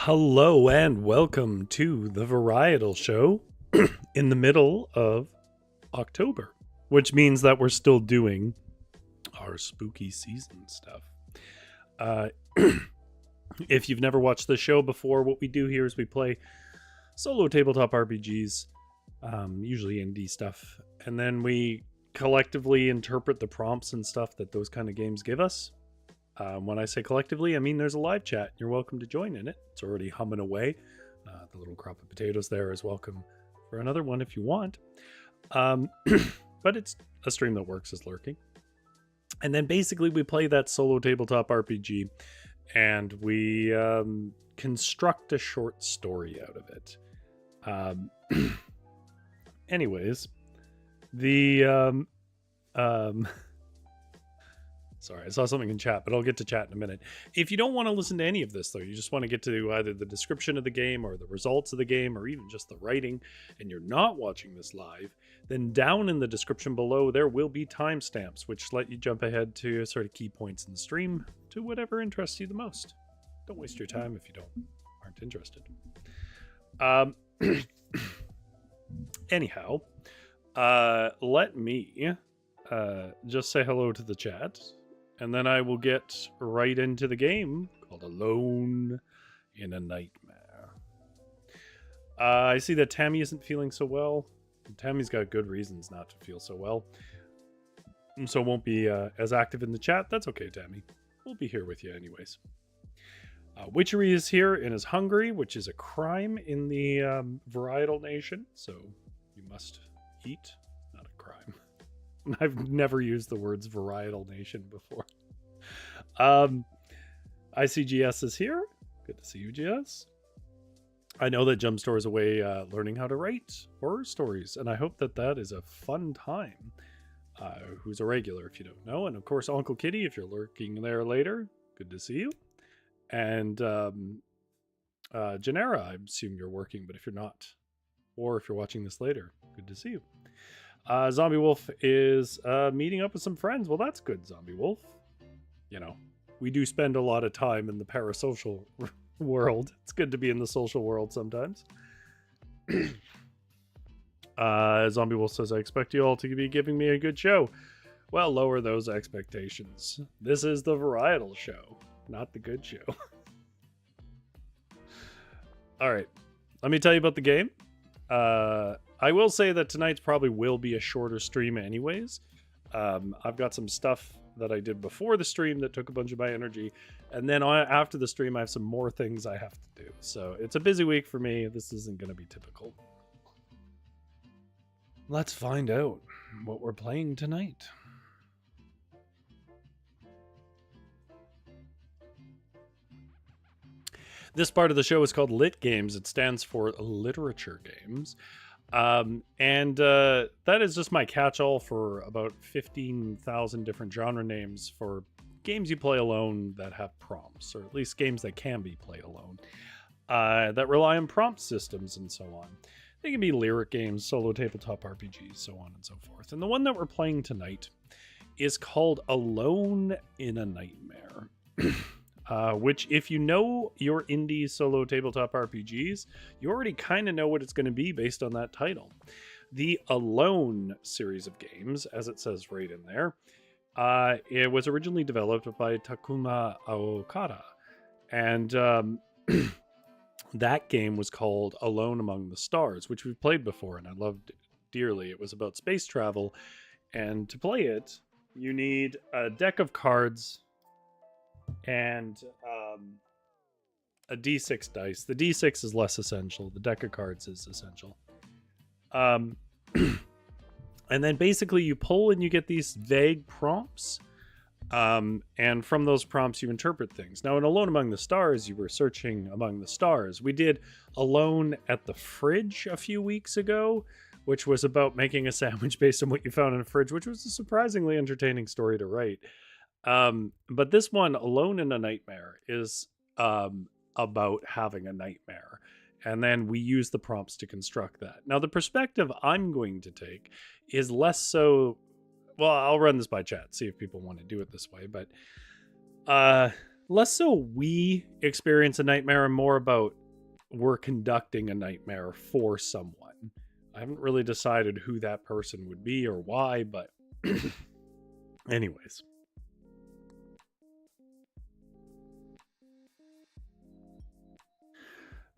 Hello and welcome to the Varietal show in the middle of October, which means that we're still doing our spooky season stuff. Uh, if you've never watched the show before, what we do here is we play solo tabletop RPGs, usually indie stuff, and then we collectively interpret the prompts and stuff that those kind of games give us. When I say collectively, I mean there's a live chat. You're welcome to join in it. It's already humming away. The little crop of potatoes there is welcome for another one if you want. But it's a stream that works as lurking. And then basically we play that solo tabletop RPG and we construct a short story out of it. Anyways, the... Sorry, I saw something in chat, but I'll get to chat in a minute. If you don't want to listen to any of this, though, you just want to get to either the description of the game or the results of the game or even just the writing, and you're not watching this live, then down in the description below, there will be timestamps, which let you jump ahead to sort of key points in the stream to whatever interests you the most. Don't waste your time if you aren't interested. Anyhow, let me just say hello to the chat. And then I will get right into the game called Alone in a Nightmare. I see that Tammy isn't feeling so well. Tammy's got good reasons not to feel so well. And so won't be as active in the chat. That's okay, Tammy. We'll be here with you anyways. Witchery is here and is hungry, which is a crime in the Varietal Nation. So you must eat. Not a crime. I've never used the words Varietal Nation before. ICGS is here. Good to see you, GS. I know that Jumpstore is away learning how to write horror stories, and I hope that that is a fun time. Who's a regular, if you don't know. And, of course, Uncle Kitty, if you're lurking there later. Good to see you. And Genera, I assume you're working, but if you're not, or if you're watching this later, good to see you. Zombie Wolf is meeting up with some friends. Well, that's good, Zombie Wolf. You know, we do spend a lot of time in the parasocial world. It's good to be in the social world sometimes. Zombie Wolf says, I expect you all to be giving me a good show. Well, lower those expectations. This is the Varietal show, not the good show. All right, let me tell you about the game. I will say that tonight's probably will be a shorter stream anyways. I've got some stuff that I did before the stream that took a bunch of my energy. And then after the stream, I have some more things I have to do. So it's a busy week for me. This isn't going to be typical. Let's find out what we're playing tonight. This part of the show is called litgames. It stands for literature games. That is just my catch-all for about 15,000 different genre names for games you play alone that have prompts, or at least games that can be played alone, that rely on prompt systems and so on. They can be lyric games, solo tabletop RPGs, so on and so forth. And the one that we're playing tonight is called Alone in a Nightmare. Which, if you know your indie solo tabletop RPGs, you already kind of know what it's going to be based on that title. The Alone series of games, as it says right in there, it was originally developed by Takuma Okada. And that game was called Alone Among the Stars, which we've played before, and I loved it dearly. It was about space travel, and to play it, you need a deck of cards and a d6 dice. The d6 is less essential. The deck of cards is essential. And then basically you pull and you get these vague prompts. And from those prompts you interpret things. Now in Alone Among the Stars, you were searching among the stars. We did Alone at the Fridge a few weeks ago, which was about making a sandwich based on what you found in a fridge, which was a surprisingly entertaining story to write. But this one, Alone in a Nightmare, is about having a nightmare. And then we use the prompts to construct that. Now, the perspective I'm going to take is less so... Well, I'll run this by chat, see if people want to do it this way. But less so we experience a nightmare and more about we're conducting a nightmare for someone. I haven't really decided who that person would be or why, but anyways.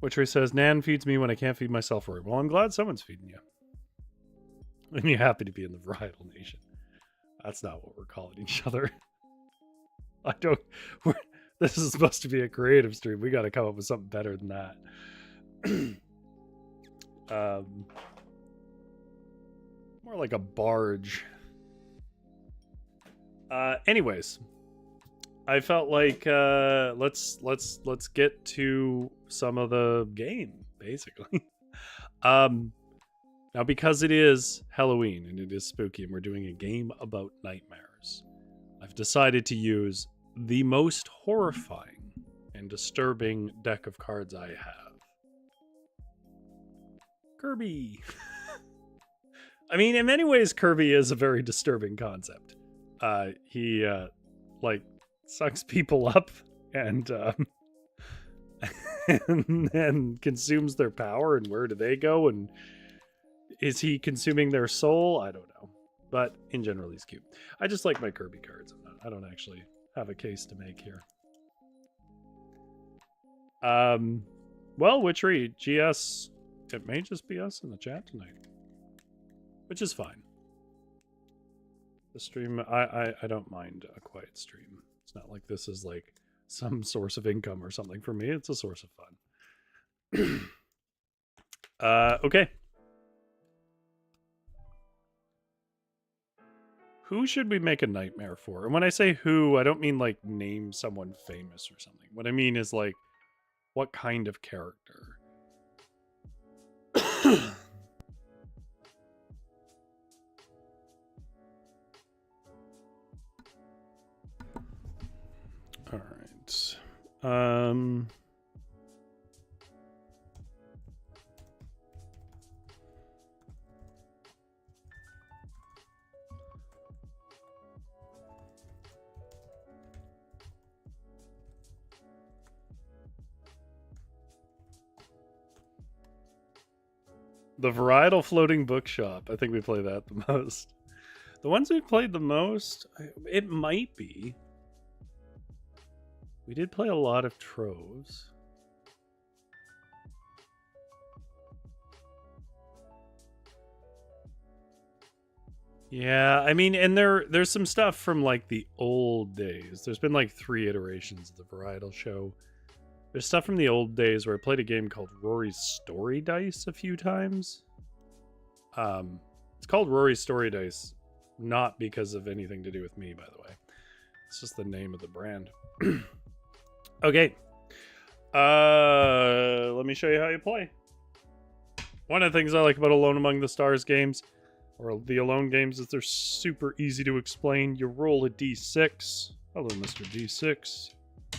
Witchery says, Nan feeds me when I can't feed myself. Well, I'm glad someone's feeding you. And you're happy to be in the Varietal Nation. That's not what we're calling each other. I don't... This is supposed to be a creative stream. We got to come up with something better than that. More like a barge. Anyways, I felt like let's get to some of the game, basically. Now, because it is Halloween and it is spooky and we're doing a game about nightmares, I've decided to use the most horrifying and disturbing deck of cards I have. Kirby. I mean, in many ways, Kirby is a very disturbing concept. He like sucks people up and and consumes their power, and where do they go, and is he consuming their soul? I don't know, but in general he's cute. I just like my Kirby cards. I don't actually have a case to make here. Well, Witchery, GS, it may just be us in the chat tonight, which is fine. The stream, I don't mind a quiet stream. It's not like this is like some source of income or something for me. It's a source of fun. Okay. Who should we make a nightmare for? And when I say who, I don't mean like name someone famous or something. What I mean is like, what kind of character? All right. The Varietal Floating Bookshop. I think we play that the most. The ones we've played the most, it might be. We did play a lot of Troves. Yeah, I mean, and there's some stuff from like the old days. There's been like 3 iterations of the Varietal show. There's stuff from the old days where I played a game called Rory's Story Dice a few times. It's called Rory's Story Dice, not because of anything to do with me, by the way. It's just the name of the brand. Okay. Let me show you how you play. One of the things I like about Alone Among the Stars games, or the Alone games, is they're super easy to explain. You roll a d6. Hello, Mr. D6.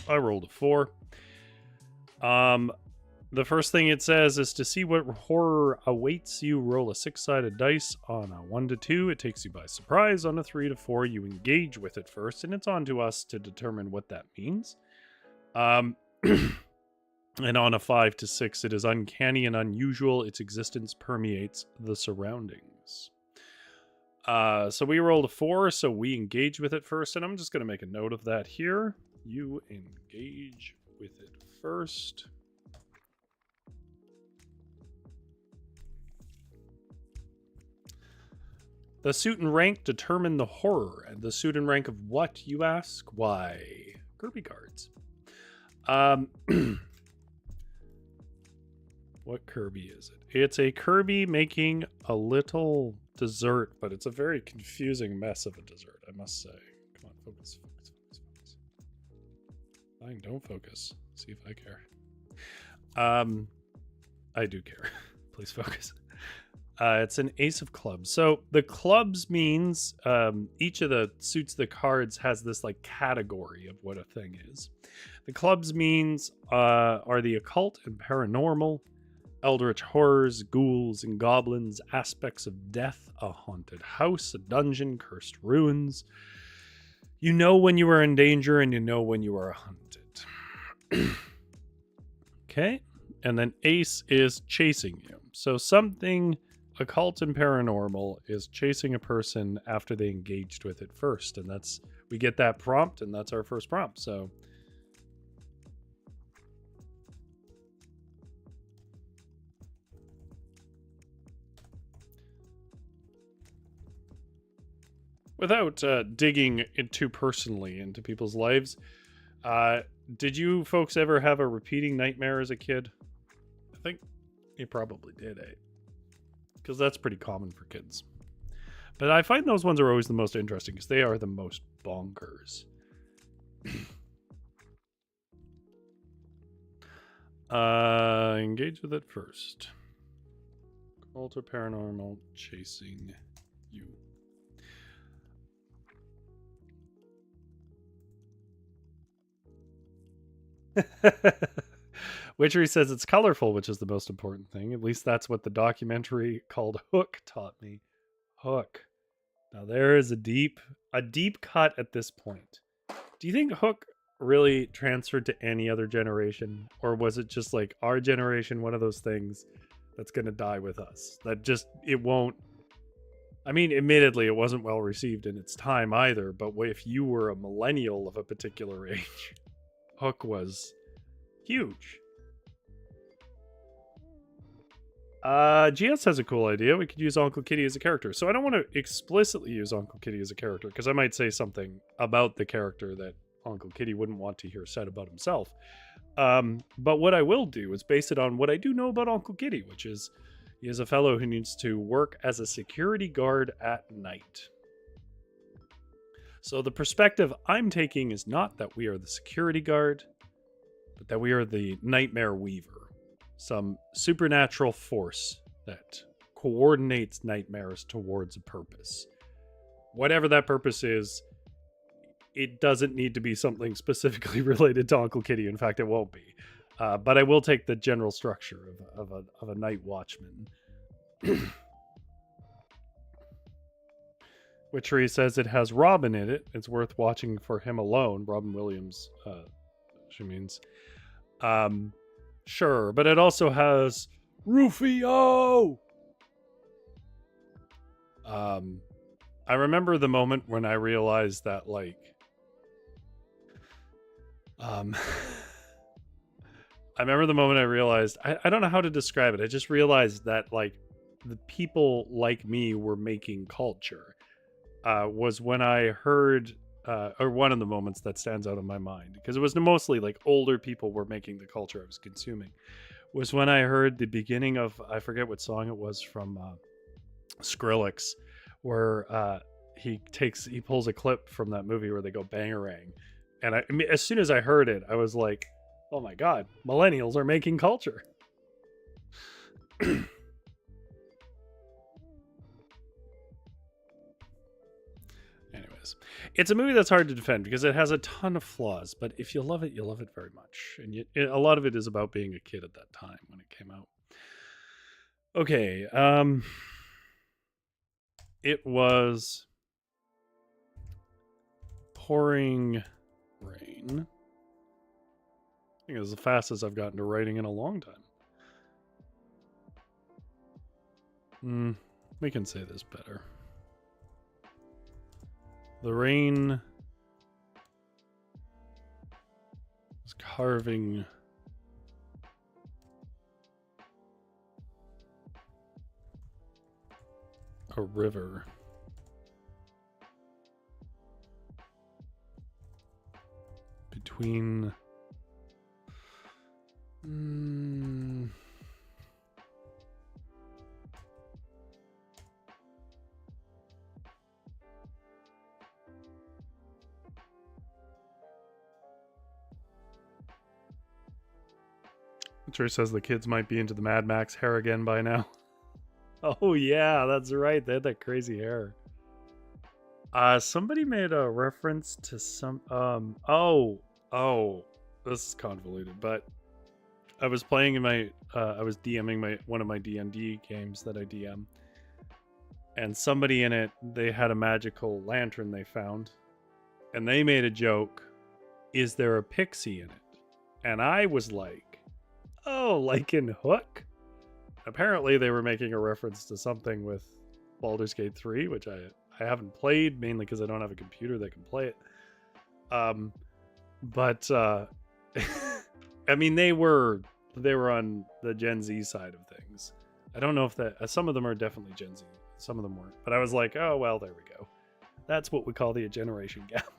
I rolled a 4. The first thing it says is to see what horror awaits you, roll a 6-sided dice. On a 1 to 2, it takes you by surprise. On a 3 to 4, you engage with it first, and it's on to us to determine what that means. And on a 5 to 6, it is uncanny and unusual. Its existence permeates the surroundings. So we rolled a 4, so we engage with it first, and I'm just going to make a note of that here. You engage with it first. The suit and rank determine the horror. And the suit and rank of what, you ask? Why, Kirby cards. What Kirby is it? It's a Kirby making a little dessert, but it's a very confusing mess of a dessert, I must say. Come on, focus. Fine, don't focus. See if I care. I do care. Please focus. It's an ace of clubs. So the clubs means each of the suits of the cards has this like category of what a thing is. The clubs means are the occult and paranormal, eldritch horrors, ghouls and goblins, aspects of death, a haunted house, a dungeon, cursed ruins. You know when you are in danger and you know when you are hunted. Okay. And then Ace is chasing you. So something occult and paranormal is chasing a person after they engaged with it first. And we get that prompt, and that's our first prompt. So without digging too personally into people's lives, did you folks ever have a repeating nightmare as a kid? I think you probably did, eh? Because that's pretty common for kids. But I find those ones are always the most interesting because they are the most bonkers. Engage with it first. Cult or paranormal chasing you. Witchery says it's colorful, which is the most important thing. At least that's what the documentary called Hook taught me. Hook. Now there is a deep cut at this point. Do you think Hook really transferred to any other generation, or was it just like our generation, one of those things that's going to die with us? That just it won't. I mean, admittedly, it wasn't well received in its time either. But if you were a millennial of a particular age, Hook was huge. GS has a cool idea. We could use Uncle Kitty as a character. So I don't want to explicitly use Uncle Kitty as a character because I might say something about the character that Uncle Kitty wouldn't want to hear said about himself. But what I will do is base it on what I do know about Uncle Kitty, which is he is a fellow who needs to work as a security guard at night. So the perspective I'm taking is not that we are the security guard, but that we are the nightmare weaver. Some supernatural force that coordinates nightmares towards a purpose. Whatever that purpose is, it doesn't need to be something specifically related to Uncle Kitty. In fact, it won't be. But I will take the general structure of a night watchman. Witchery says it has Robin in it. It's worth watching for him alone. Robin Williams, she means. Sure, but it also has Rufio. I remember the moment when I realized that, like, I remember the moment I realized, I don't know how to describe it. I just realized that, like, the people like me were making culture. Was when I heard, or one of the moments that stands out in my mind, because it was mostly like older people were making the culture I was consuming, was when I heard the beginning of, I forget what song it was from Skrillex, where he pulls a clip from that movie where they go bangarang. And I mean, as soon as I heard it, I was like, oh my God, millennials are making culture. Anyways, it's a movie that's hard to defend because it has a ton of flaws, but if you love it, you love it very much. And a lot of it is about being a kid at that time when it came out. Okay, it was pouring rain. I think it was the fastest I've gotten to writing in a long time. We can say this better. The rain is carving a river between Trey says the kids might be into the Mad Max hair again by now. Oh yeah, that's right. They had that crazy hair. Somebody made a reference to some this is convoluted, but I was playing in my I was DMing one of my D&D games that I DM. And somebody in it, they had a magical lantern they found. And they made a joke, is there a pixie in it? And I was like, oh, like in Hook? Apparently they were making a reference to something with Baldur's Gate 3, which I haven't played, mainly because I don't have a computer that can play it. But I mean, they were on the Gen Z side of things. I don't know if that some of them are definitely Gen Z, some of them weren't. But I was like, oh well, there we go. That's what we call the generation gap.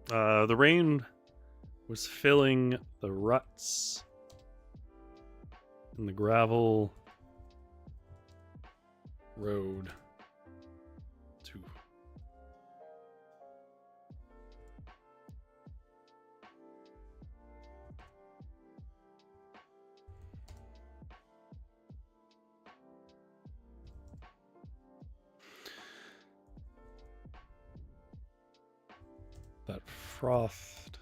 The rain was filling the ruts in the gravel road to that frothed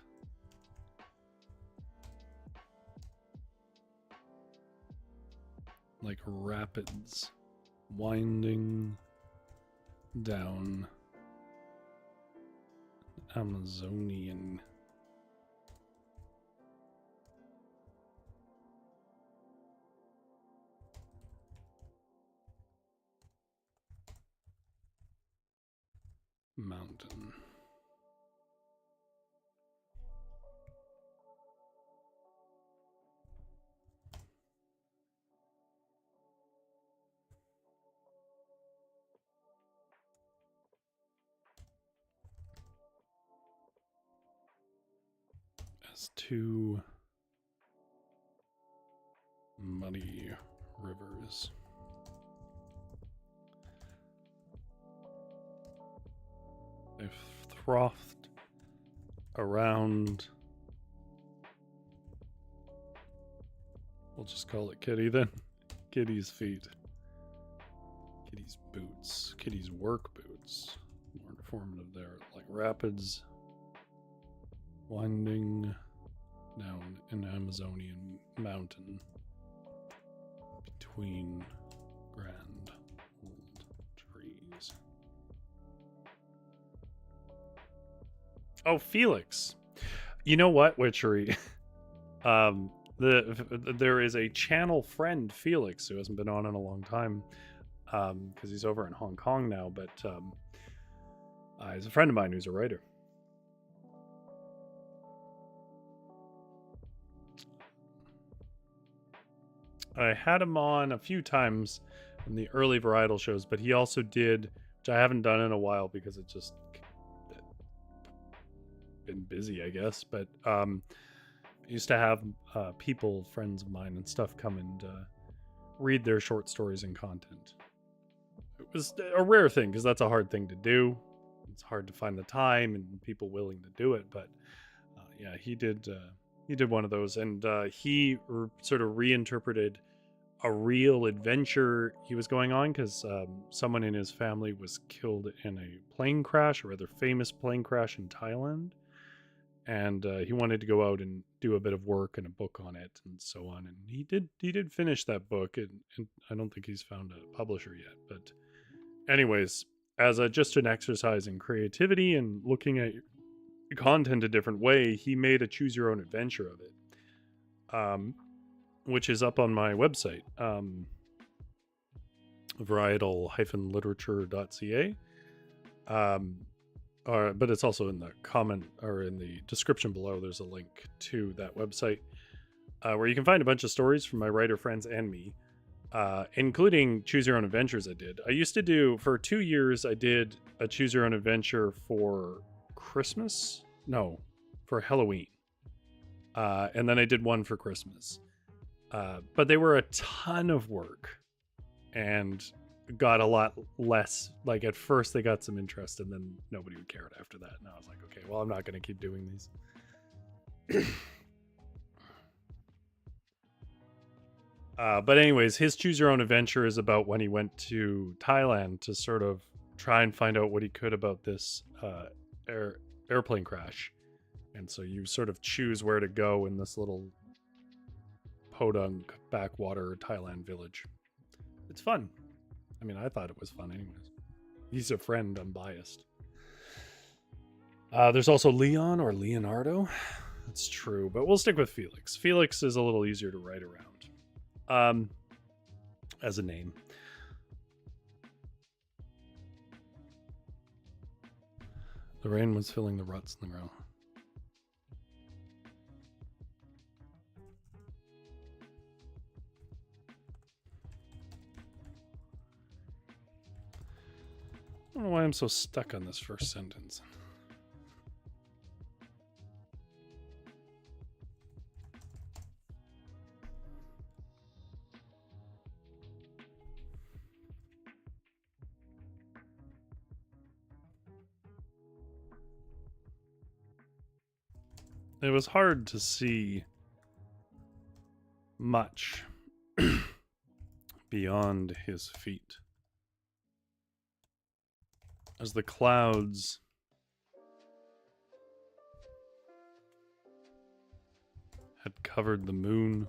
like rapids winding down Amazonian mountain. As two muddy rivers they've frothed around, we'll just call it Kitty then, Kitty's feet, Kitty's boots, Kitty's work boots, more informative there, like rapids winding down an Amazonian mountain between grand old trees. Oh, Felix. You know what, Witchery? There is a channel friend, Felix, who hasn't been on in a long time, because he's over in Hong Kong now, but he's a friend of mine who's a writer. I had him on a few times in the early Varietal shows, but he also did, which I haven't done in a while because it's just been busy, I guess, but I used to have people, friends of mine and stuff, come and read their short stories and content. It was a rare thing because that's a hard thing to do. It's hard to find the time and people willing to do it, but yeah, he did one of those, and he sort of reinterpreted a real adventure he was going on because someone in his family was killed in a plane crash, a rather famous plane crash in Thailand, and he wanted to go out and do a bit of work and a book on it and so on, and he did finish that book, and I don't think he's found a publisher yet, but anyways, as just an exercise in creativity and looking at content a different way, he made a choose your own adventure of it, which is up on my website, varietal-literature.ca, but it's also in the comment or in the description below. There's a link to that website where you can find a bunch of stories from my writer friends and me, including choose your own adventures. I used to do, for 2 years, I did a choose your own adventure for Christmas, no, for Halloween, and then I did one for Christmas, but they were a ton of work and got a lot less. Like, at first they got some interest and then nobody would care after that, and I was like, okay, well, I'm not going to keep doing these. But anyways, his choose your own adventure is about when he went to Thailand to sort of try and find out what he could about this airplane crash. And so you sort of choose where to go in this little podunk backwater Thailand village. It's fun. I mean, I thought it was fun anyways. He's a friend, I'm biased. There's also Leon or Leonardo. That's true, but we'll stick with Felix. Felix is a little easier to write around as a name. The rain was filling the ruts in the ground. I don't know why I'm so stuck on this first sentence. It was hard to see much beyond his feet, as the clouds had covered the moon.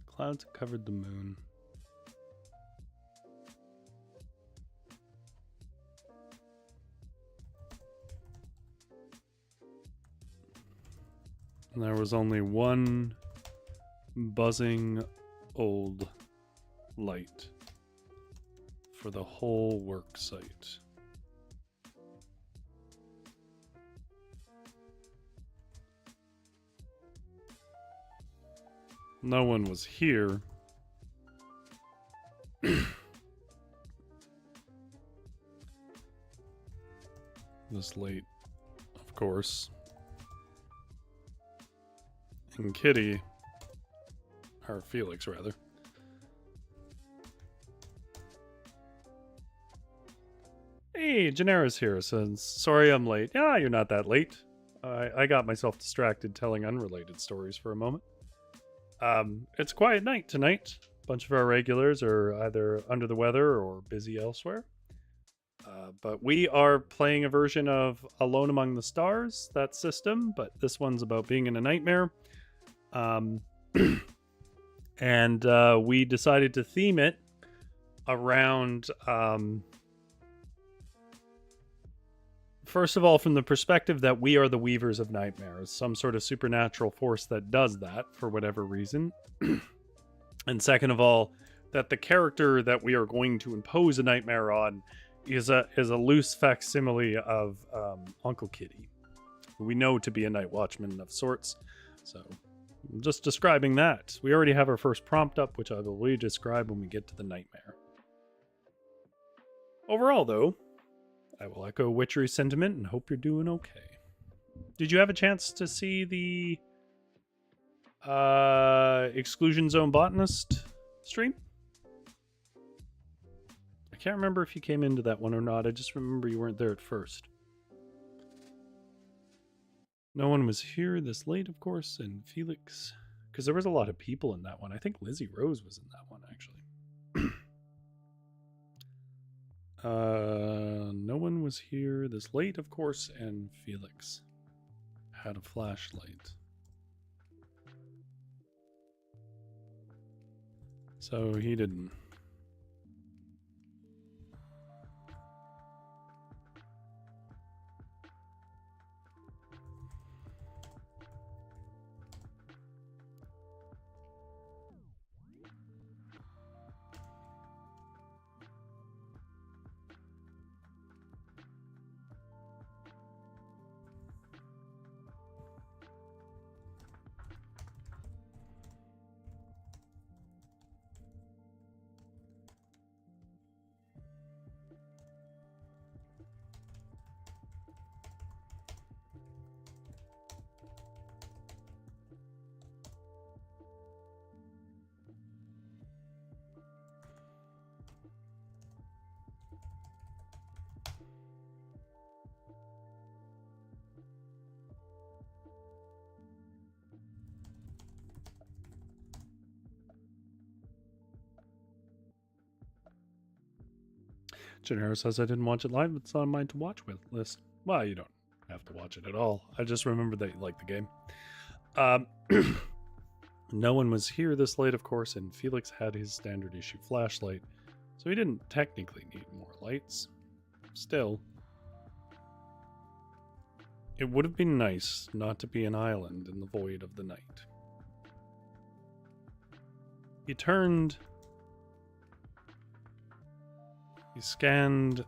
Clouds covered the moon. And there was only one buzzing old light for the whole work site. No one was here. This late, of course. And Kitty, or Felix rather, hey, Genera's here, says, sorry I'm late. Yeah, you're not that late. I got myself distracted telling unrelated stories for a moment. It's quiet night tonight. A bunch of our regulars are either under the weather or busy elsewhere. But we are playing a version of Alone Among the Stars, that system, but this one's about being in a nightmare. And we decided to theme it around, first of all, from the perspective that we are the weavers of nightmares, some sort of supernatural force that does that for whatever reason. And second of all, that the character that we are going to impose a nightmare on is a loose facsimile of Uncle Kitty, who we know to be a night watchman of sorts. So I'm just describing that. We already have our first prompt up, which I will re-describe when we get to the nightmare. Overall, though, I will echo Witchery's sentiment and hope you're doing okay. Did you have a chance to see the Exclusion Zone Botanist stream? I can't remember if you came into that one or not. I just remember you weren't there at first. No one was here this late, of course, and Felix, because there was a lot of people in that one. I think Lizzie Rose was in that one, actually. No one was here this late, of course, and Felix had a flashlight. So he didn't. Gennaro says I didn't watch it live. It's on my to watch with list. Well, you don't have to watch it at all. I just remember that you like the game. No one was here this late, of course, and Felix had his standard issue flashlight, so he didn't technically need more lights. Still, it would have been nice not to be an island in the void of the night. He turned. He scanned.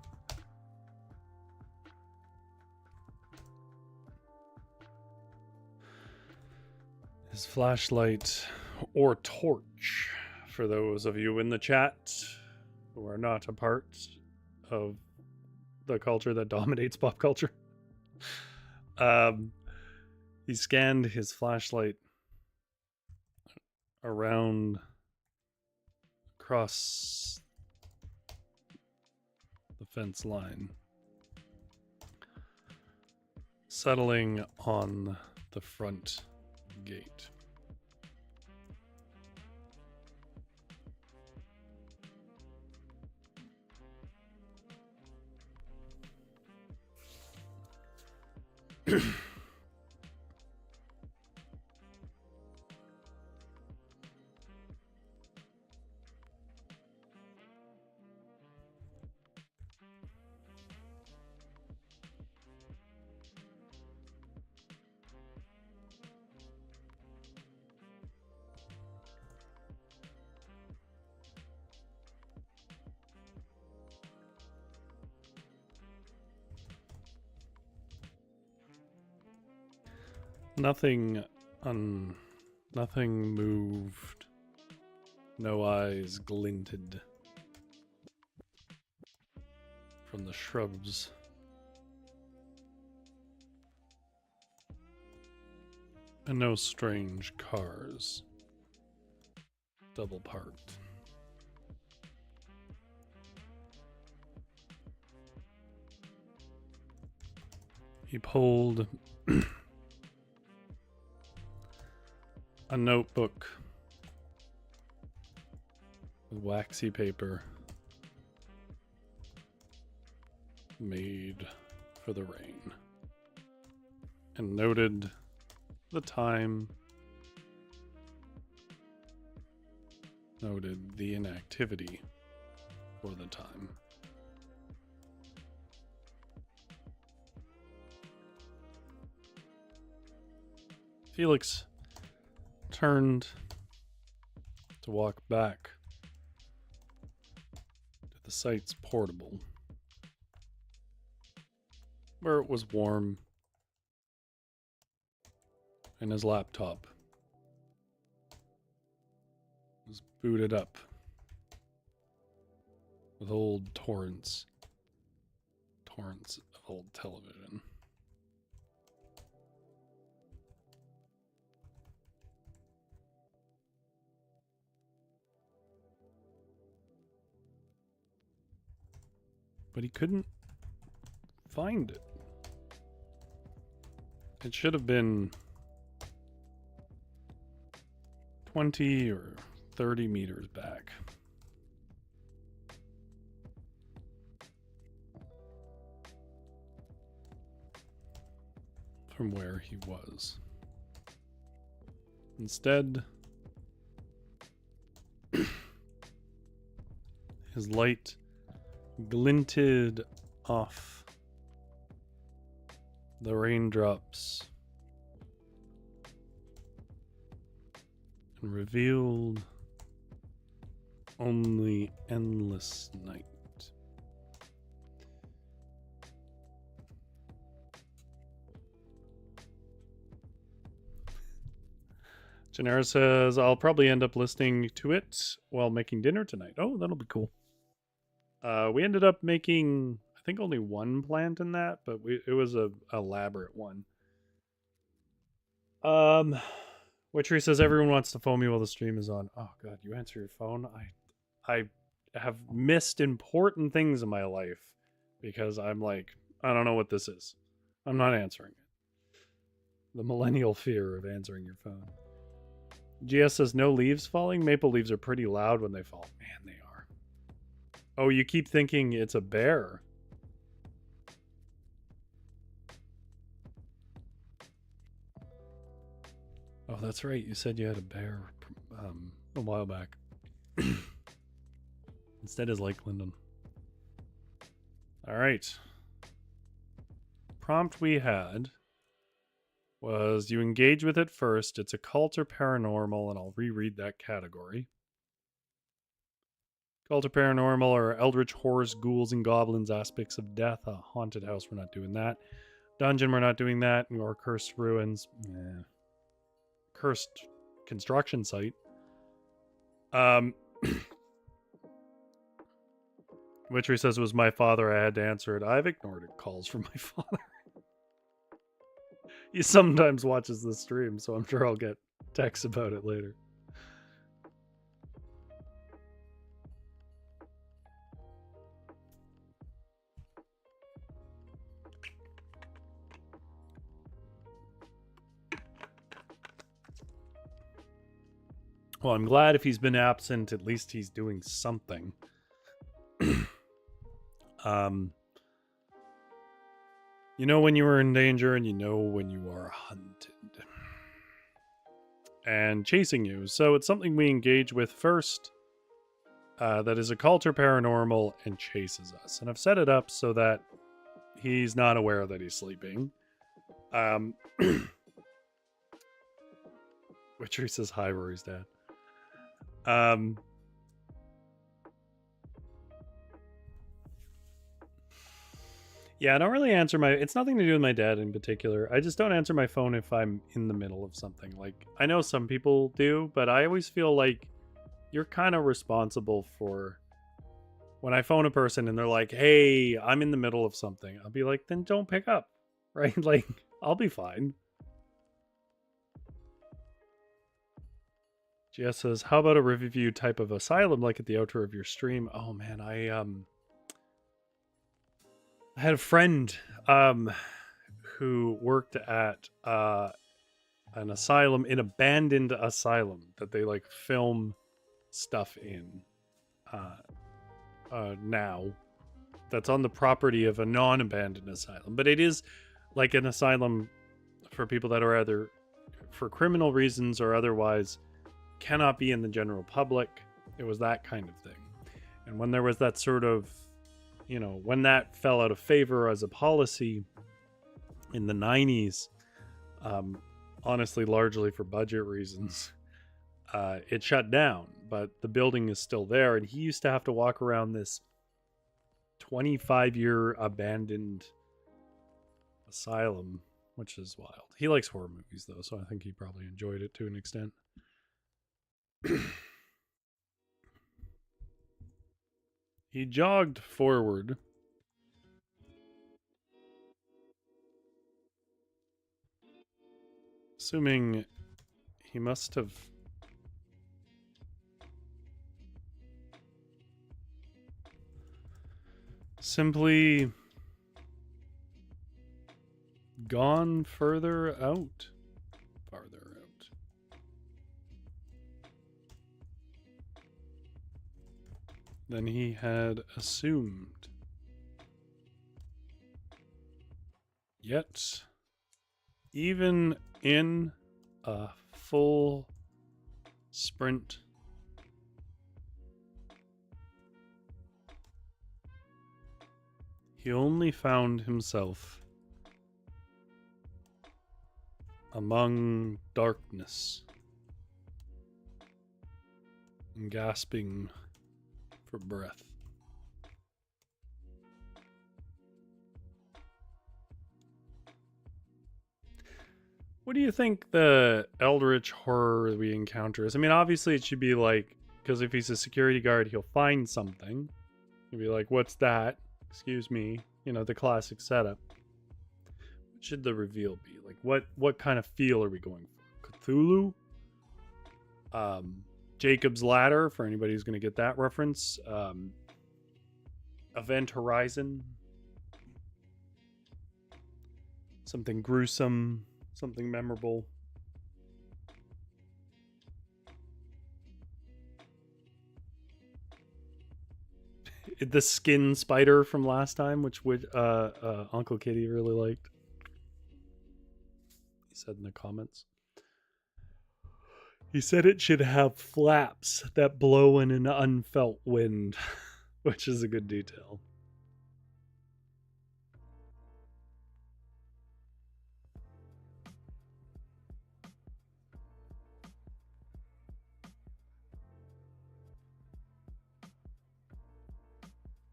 His flashlight, or torch, for those of you in the chat who are not a part of the culture that dominates pop culture. He scanned his flashlight around across the fence line, settling on the front gate. Nothing moved. No eyes glinted from the shrubs. And no strange cars double parked. He pulled a notebook with waxy paper made for the rain and noted the time, noted the inactivity for the time. Felix turned to walk back to the site's portable, where it was warm and his laptop was booted up with old torrents of old television. But he couldn't find it. It should have been 20 or 30 meters back. From where he was. Instead, his light glinted off the raindrops and revealed only endless night. Genera says, I'll probably end up listening to it while making dinner tonight. Oh, that'll be cool. We ended up making, I think, only one plant in that, but it was a elaborate one. Witchery says everyone wants to phone me while the stream is on. Oh god, you answer your phone? I have missed important things in my life because I'm like, I don't know what this is. I'm not answering it. The millennial fear of answering your phone. GS says no leaves falling. Maple leaves are pretty loud when they fall. Man, they are. Oh, you keep thinking it's a bear. Oh, that's right. You said you had a bear a while back. Instead is Lake Linden. All right. Prompt we had was you engage with it first. It's occult or paranormal, and I'll reread that category. Occult or paranormal or eldritch horrors, ghouls, and goblins, aspects of death, a haunted house. We're not doing that. Dungeon, we're not doing that. Or cursed ruins. Cursed construction site. Witchery says it was my father. I had to answer it. I've ignored it. Calls from my father. He sometimes watches the stream, so I'm sure I'll get texts about it later. Well, I'm glad if he's been absent, at least he's doing something. You know when you are in danger, and you know when you are hunted. And chasing you. So it's something we engage with first that is occult or paranormal and chases us. And I've set it up so that he's not aware that he's sleeping. Witchery says hi, Rory's dad. Yeah, I don't really answer my... It's nothing to do with my dad in particular. I just don't answer my phone if I'm in the middle of something. Like, I know some people do, but I always feel like you're kind of responsible for... When I phone a person and they're like, hey, I'm in the middle of something, I'll be like, then don't pick up, right? Like, I'll be fine. Jess says, how about a review type of asylum like at the outro of your stream? Oh, man, I had a friend who worked at an asylum, an abandoned asylum that they like film stuff in now. That's on the property of a non-abandoned asylum, but it is like an asylum for people that are either for criminal reasons or otherwise cannot be in the general public. It was that kind of thing. And when there was that sort of, you know, when that fell out of favor as a policy in the 90s, honestly, largely for budget reasons, it shut down, but the building is still there. And he used to have to walk around this 25-year abandoned asylum, which is wild. He likes horror movies, though, so I think he probably enjoyed it to an extent. He jogged forward. Assuming he must have simply gone farther out. Than he had assumed. Yet, even in a full sprint, he only found himself among darkness and gasping for breath. What do you think the eldritch horror we encounter is? I mean, obviously it should be like, because if he's a security guard, he'll find something. He'll be like, what's that? Excuse me. You know, the classic setup. What should the reveal be? Like, what kind of feel are we going for? Cthulhu? Jacob's Ladder, for anybody who's going to get that reference. Event Horizon. Something gruesome. Something memorable. The skin spider from last time, which Uncle Kitty really liked. He said in the comments. He said it should have flaps that blow in an unfelt wind, which is a good detail.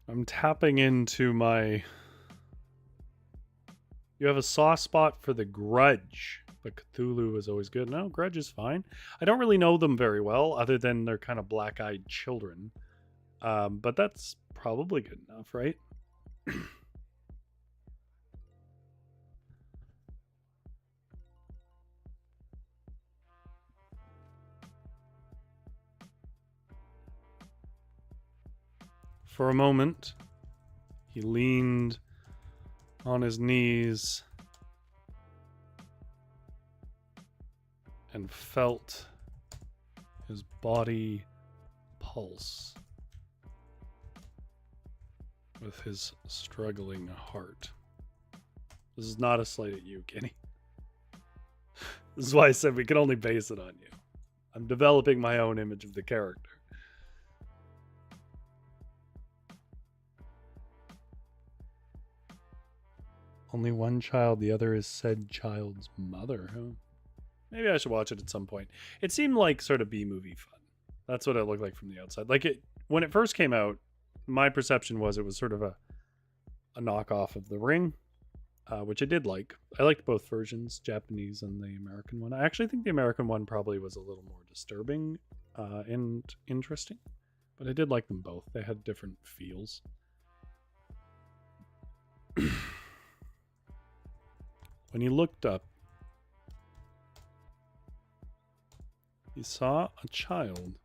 I'm tapping into my... You have a soft spot for the Grudge, but Cthulhu is always good. No, Grudge is fine. I don't really know them very well, other than they're kind of black-eyed children. But that's probably good enough, right? For a moment, he leaned on his knees and felt his body pulse with his struggling heart. This is not a slight at you, Kenny. This is why I said we can only base it on you. I'm developing my own image of the character. Only one child, the other is said child's mother, huh? Maybe I should watch it at some point. It seemed like sort of B-movie fun. That's what it looked like from the outside. Like, when it first came out, my perception was it was sort of a knockoff of The Ring, which I did like. I liked both versions, Japanese and the American one. I actually think the American one probably was a little more disturbing and interesting, but I did like them both. They had different feels. When he looked up, he saw a child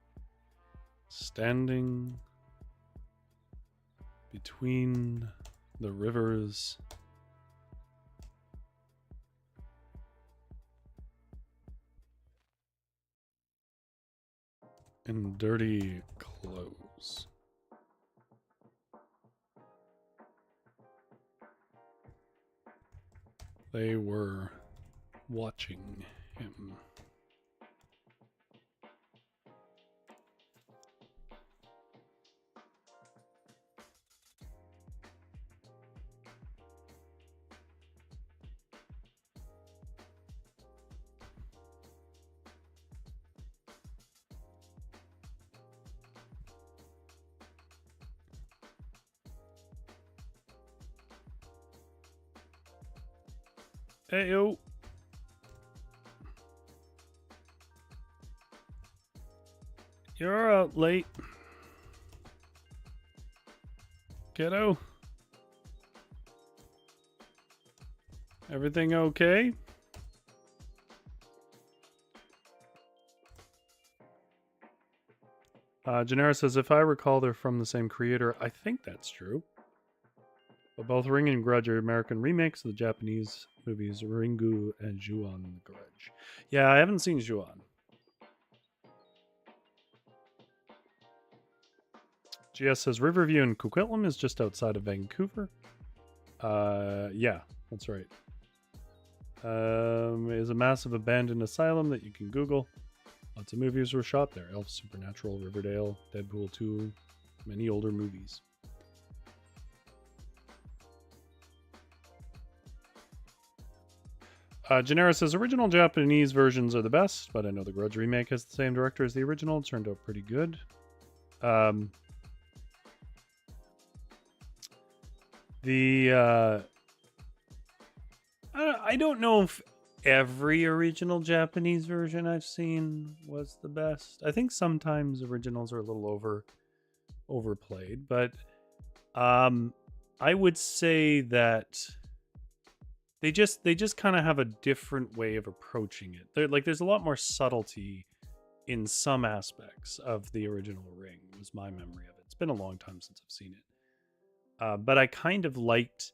standing between the rivers in dirty clothes. They were watching him. Heyo. You're out late. Kiddo. Everything okay? Janera says, if I recall, they're from the same creator. I think that's true. But both Ring and Grudge are American remakes of the Japanese movies Ringu and Ju-on the Grudge. Yeah, I haven't seen Ju-on. GS says Riverview in Coquitlam is just outside of Vancouver. Yeah, that's right. Is a massive abandoned asylum that you can Google. Lots of movies were shot there. Elf, Supernatural, Riverdale, Deadpool 2, many older movies. Genera says original Japanese versions are the best, but I know the Grudge remake has the same director as the original. It turned out pretty good. I don't know if every original Japanese version I've seen was the best. I think sometimes originals are a little overplayed, but I would say that they just kind of have a different way of approaching it. There's a lot more subtlety in some aspects of the original Ring, was my memory of it. It's been a long time since I've seen it. But I kind of liked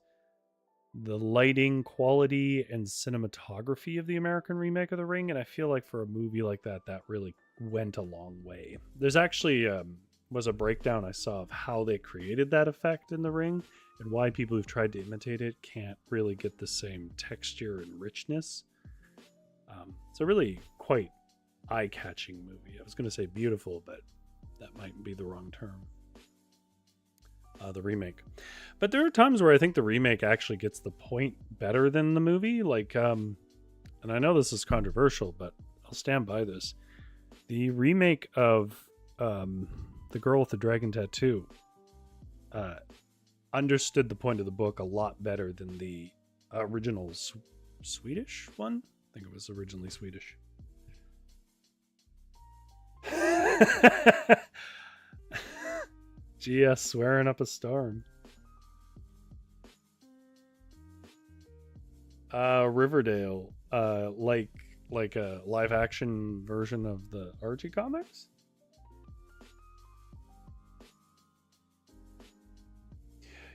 the lighting quality and cinematography of the American remake of The Ring, and I feel like for a movie like that, that really went a long way. There's actually was a breakdown I saw of how they created that effect in The Ring, and why people who've tried to imitate it can't really get the same texture and richness. So really quite eye-catching movie. I was going to say beautiful, but that might be the wrong term. The remake. But there are times where I think the remake actually gets the point better than the movie. Like, and I know this is controversial, but I'll stand by this. The remake of The Girl with the Dragon Tattoo understood the point of the book a lot better than the original Swedish one. I think it was originally Swedish. GS swearing up a storm. Riverdale, like a live action version of the Archie comics.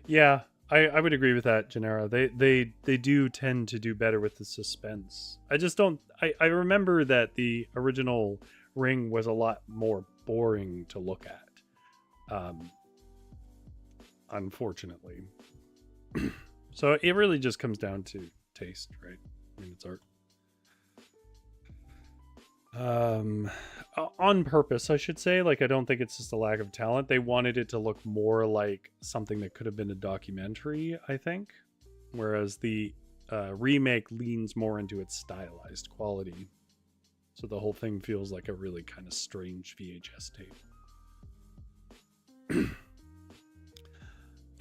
Yeah, I would agree with that, Genera. They do tend to do better with the suspense. I just don't. I remember that the original Ring was a lot more boring to look at. Unfortunately. So it really just comes down to taste, right? I mean, it's art. On purpose, I should say. Like, I don't think it's just a lack of talent. They wanted it to look more like something that could have been a documentary, I think. Whereas the remake leans more into its stylized quality. So the whole thing feels like a really kind of strange VHS tape.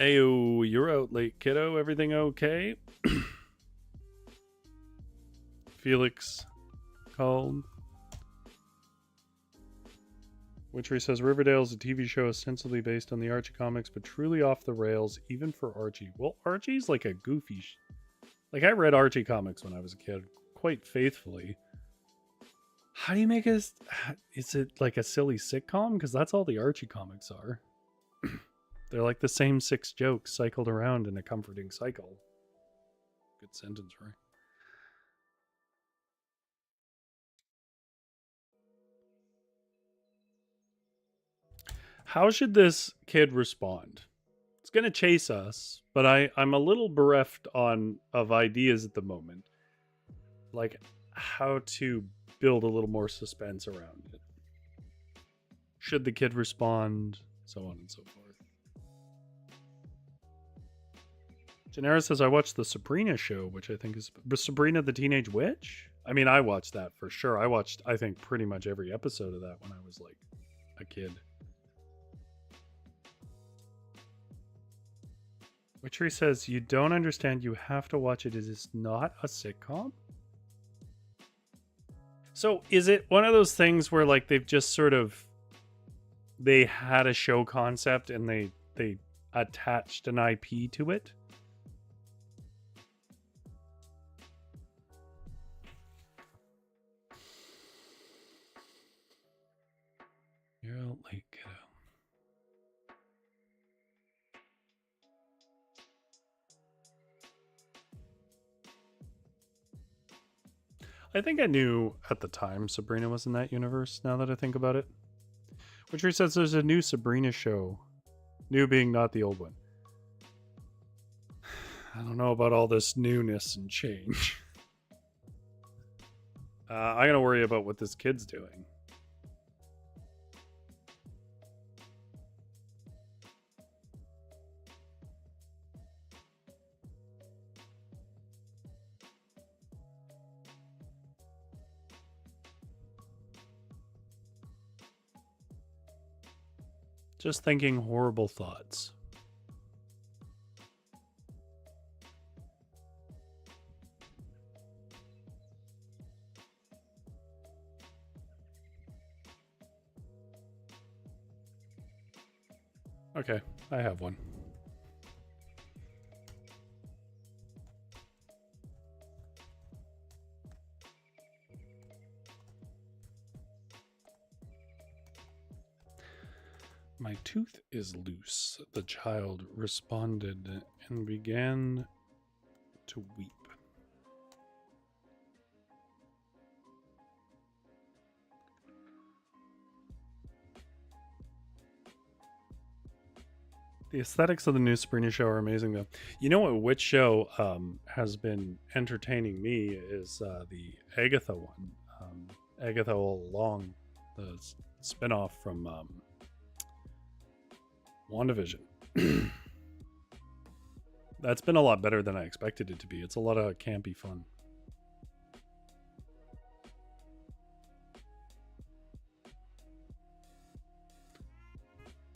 Ayo, you're out late, kiddo. Everything okay? Felix called. Witchery says Riverdale is a TV show ostensibly based on the Archie comics, but truly off the rails, even for Archie. Well, Archie's like a goofy... Like, I read Archie comics when I was a kid quite faithfully. How do you make it... Is it like a silly sitcom? Because that's all the Archie comics are. They're like the same 6 jokes cycled around in a comforting cycle. Good sentence, right? How should this kid respond? It's going to chase us, but I'm a little bereft of ideas at the moment. Like how to build a little more suspense around it. Should the kid respond? So on and so forth. Genera says, I watched the Sabrina show, which I think is Sabrina the Teenage Witch. I mean, I watched that for sure. I watched, I think, pretty much every episode of that when I was like a kid. Witchery says, you don't understand. You have to watch it. It is not a sitcom. So is it one of those things where like they've just sort of, they had a show concept and they attached an IP to it? You're out late, kiddo. I think I knew at the time Sabrina was in that universe, now that I think about it. Witchery says there's a new Sabrina show. New being not the old one. I don't know about all this newness and change. I gotta worry about what this kid's doing. Just thinking horrible thoughts. Okay, I have one. My tooth is loose, the child responded and began to weep. The aesthetics of the new Sabrina show are amazing, though. You know what? Which show has been entertaining me is the Agatha one. Agatha All Along, the spinoff from WandaVision. That's been a lot better than I expected it to be. It's a lot of campy fun.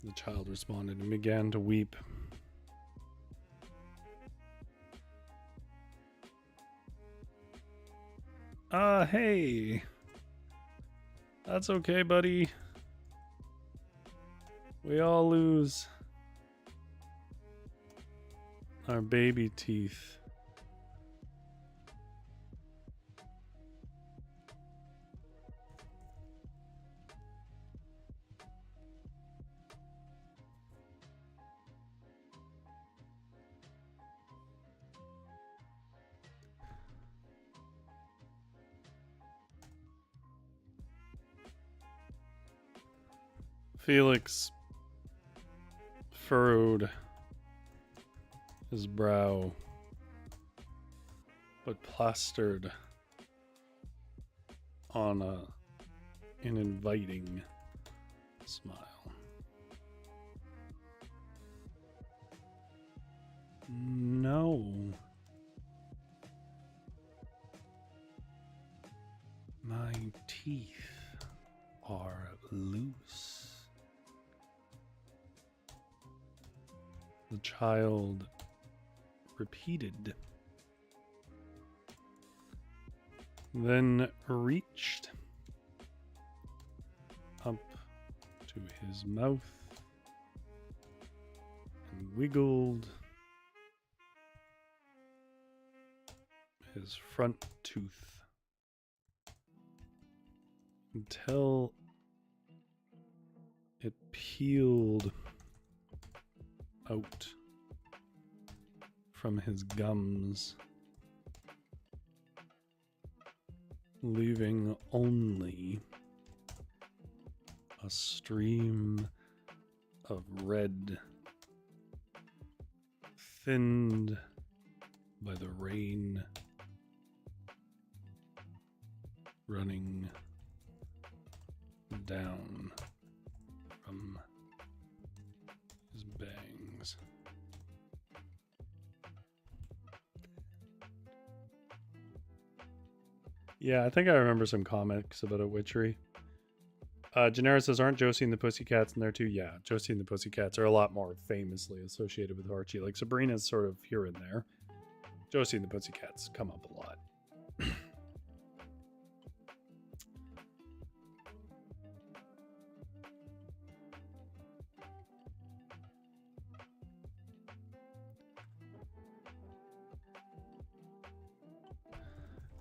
The child responded and began to weep. Hey. That's okay, buddy. We all lose our baby teeth. Felix furrowed his brow, but plastered on an inviting smile. No. My teeth are loose. The child repeated, then reached up to his mouth and wiggled his front tooth until it peeled out from his gums, leaving only a stream of red, thinned by the rain, running down from his bangs. Yeah, I think I remember some comics about a witchery. Janera says, aren't Josie and the Pussycats in there too? Yeah, Josie and the Pussycats are a lot more famously associated with Archie. Like Sabrina's sort of here and there. Josie and the Pussycats come up a lot.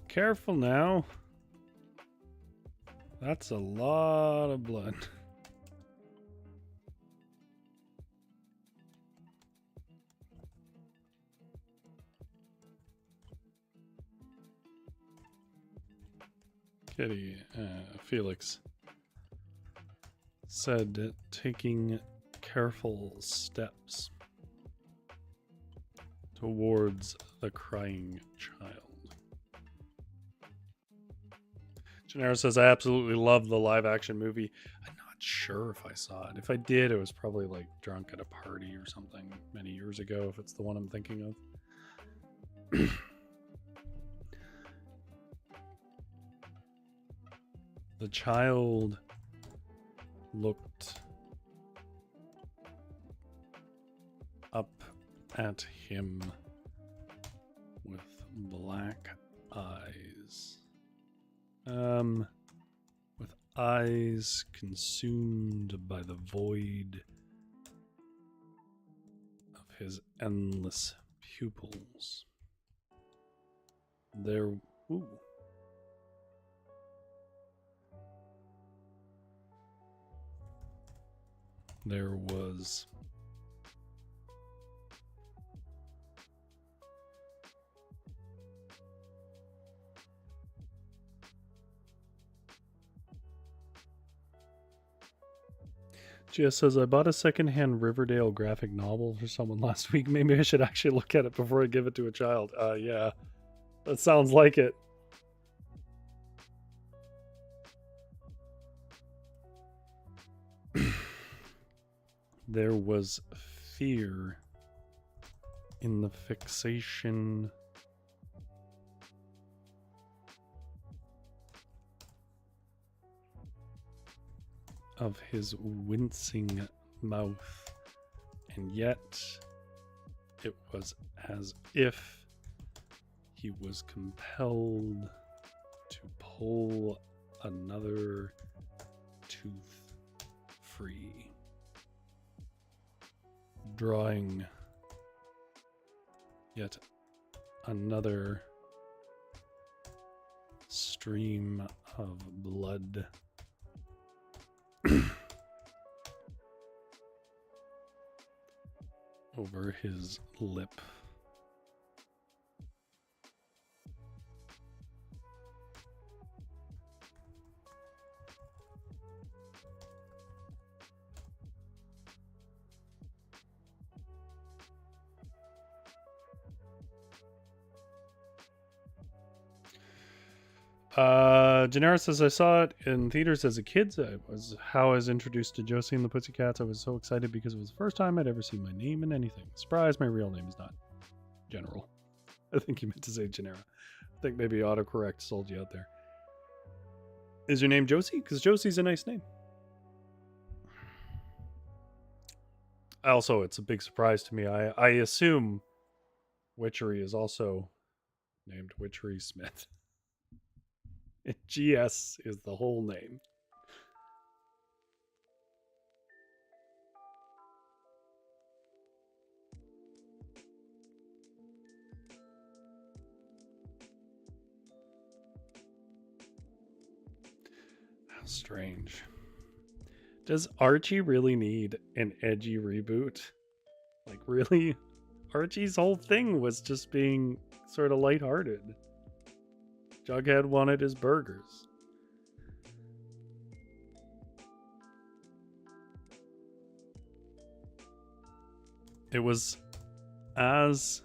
Careful now. That's a lot of blood. Kitty, Felix said, taking careful steps towards the crying child. Gennaro says, I absolutely love the live action movie. I'm not sure if I saw it. If I did, it was probably like drunk at a party or something many years ago, if it's the one I'm thinking of. The child looked up at him with black eyes. With eyes consumed by the void of his endless pupils. There was Gia says, I bought a secondhand Riverdale graphic novel for someone last week. Maybe I should actually look at it before I give it to a child. Yeah, that sounds like it. there was fear in the fixation of his wincing mouth, and yet it was as if he was compelled to pull another tooth free, drawing yet another stream of blood over his lip. Janera says, I saw it in theaters as a kid. It was how I was introduced to Josie and the Pussycats. I was so excited because it was the first time I'd ever seen my name in anything. Surprise, my real name is not General. I think you meant to say Janera. I think maybe autocorrect sold you out there. Is your name Josie? Because Josie's a nice name. Also, it's a big surprise to me. I assume Witchery is also named Witchery Smith. GS is the whole name. How strange. Does Archie really need an edgy reboot? Like, really? Archie's whole thing was just being sort of lighthearted. Jughead wanted his burgers. It was as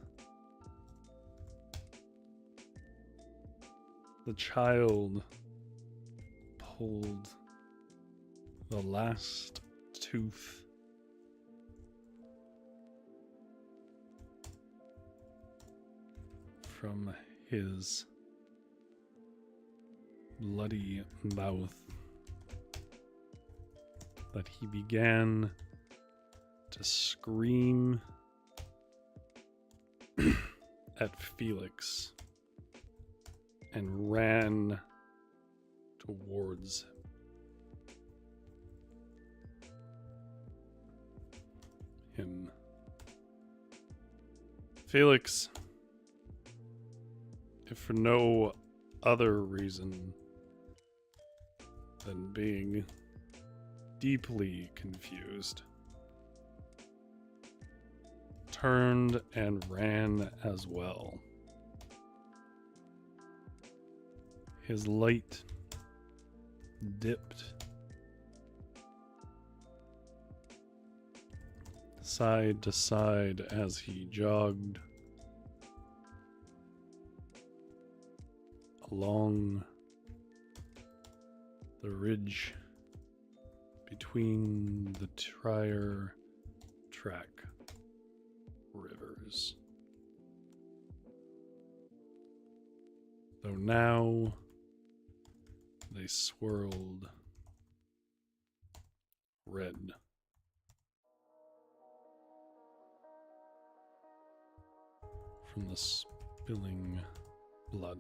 the child pulled the last tooth from his bloody mouth that he began to scream at Felix and ran towards him. Felix, if for no other reason than being deeply confused, turned and ran as well. His light dipped side to side as he jogged along the ridge between the Trier Track rivers. Though now they swirled red. From the spilling blood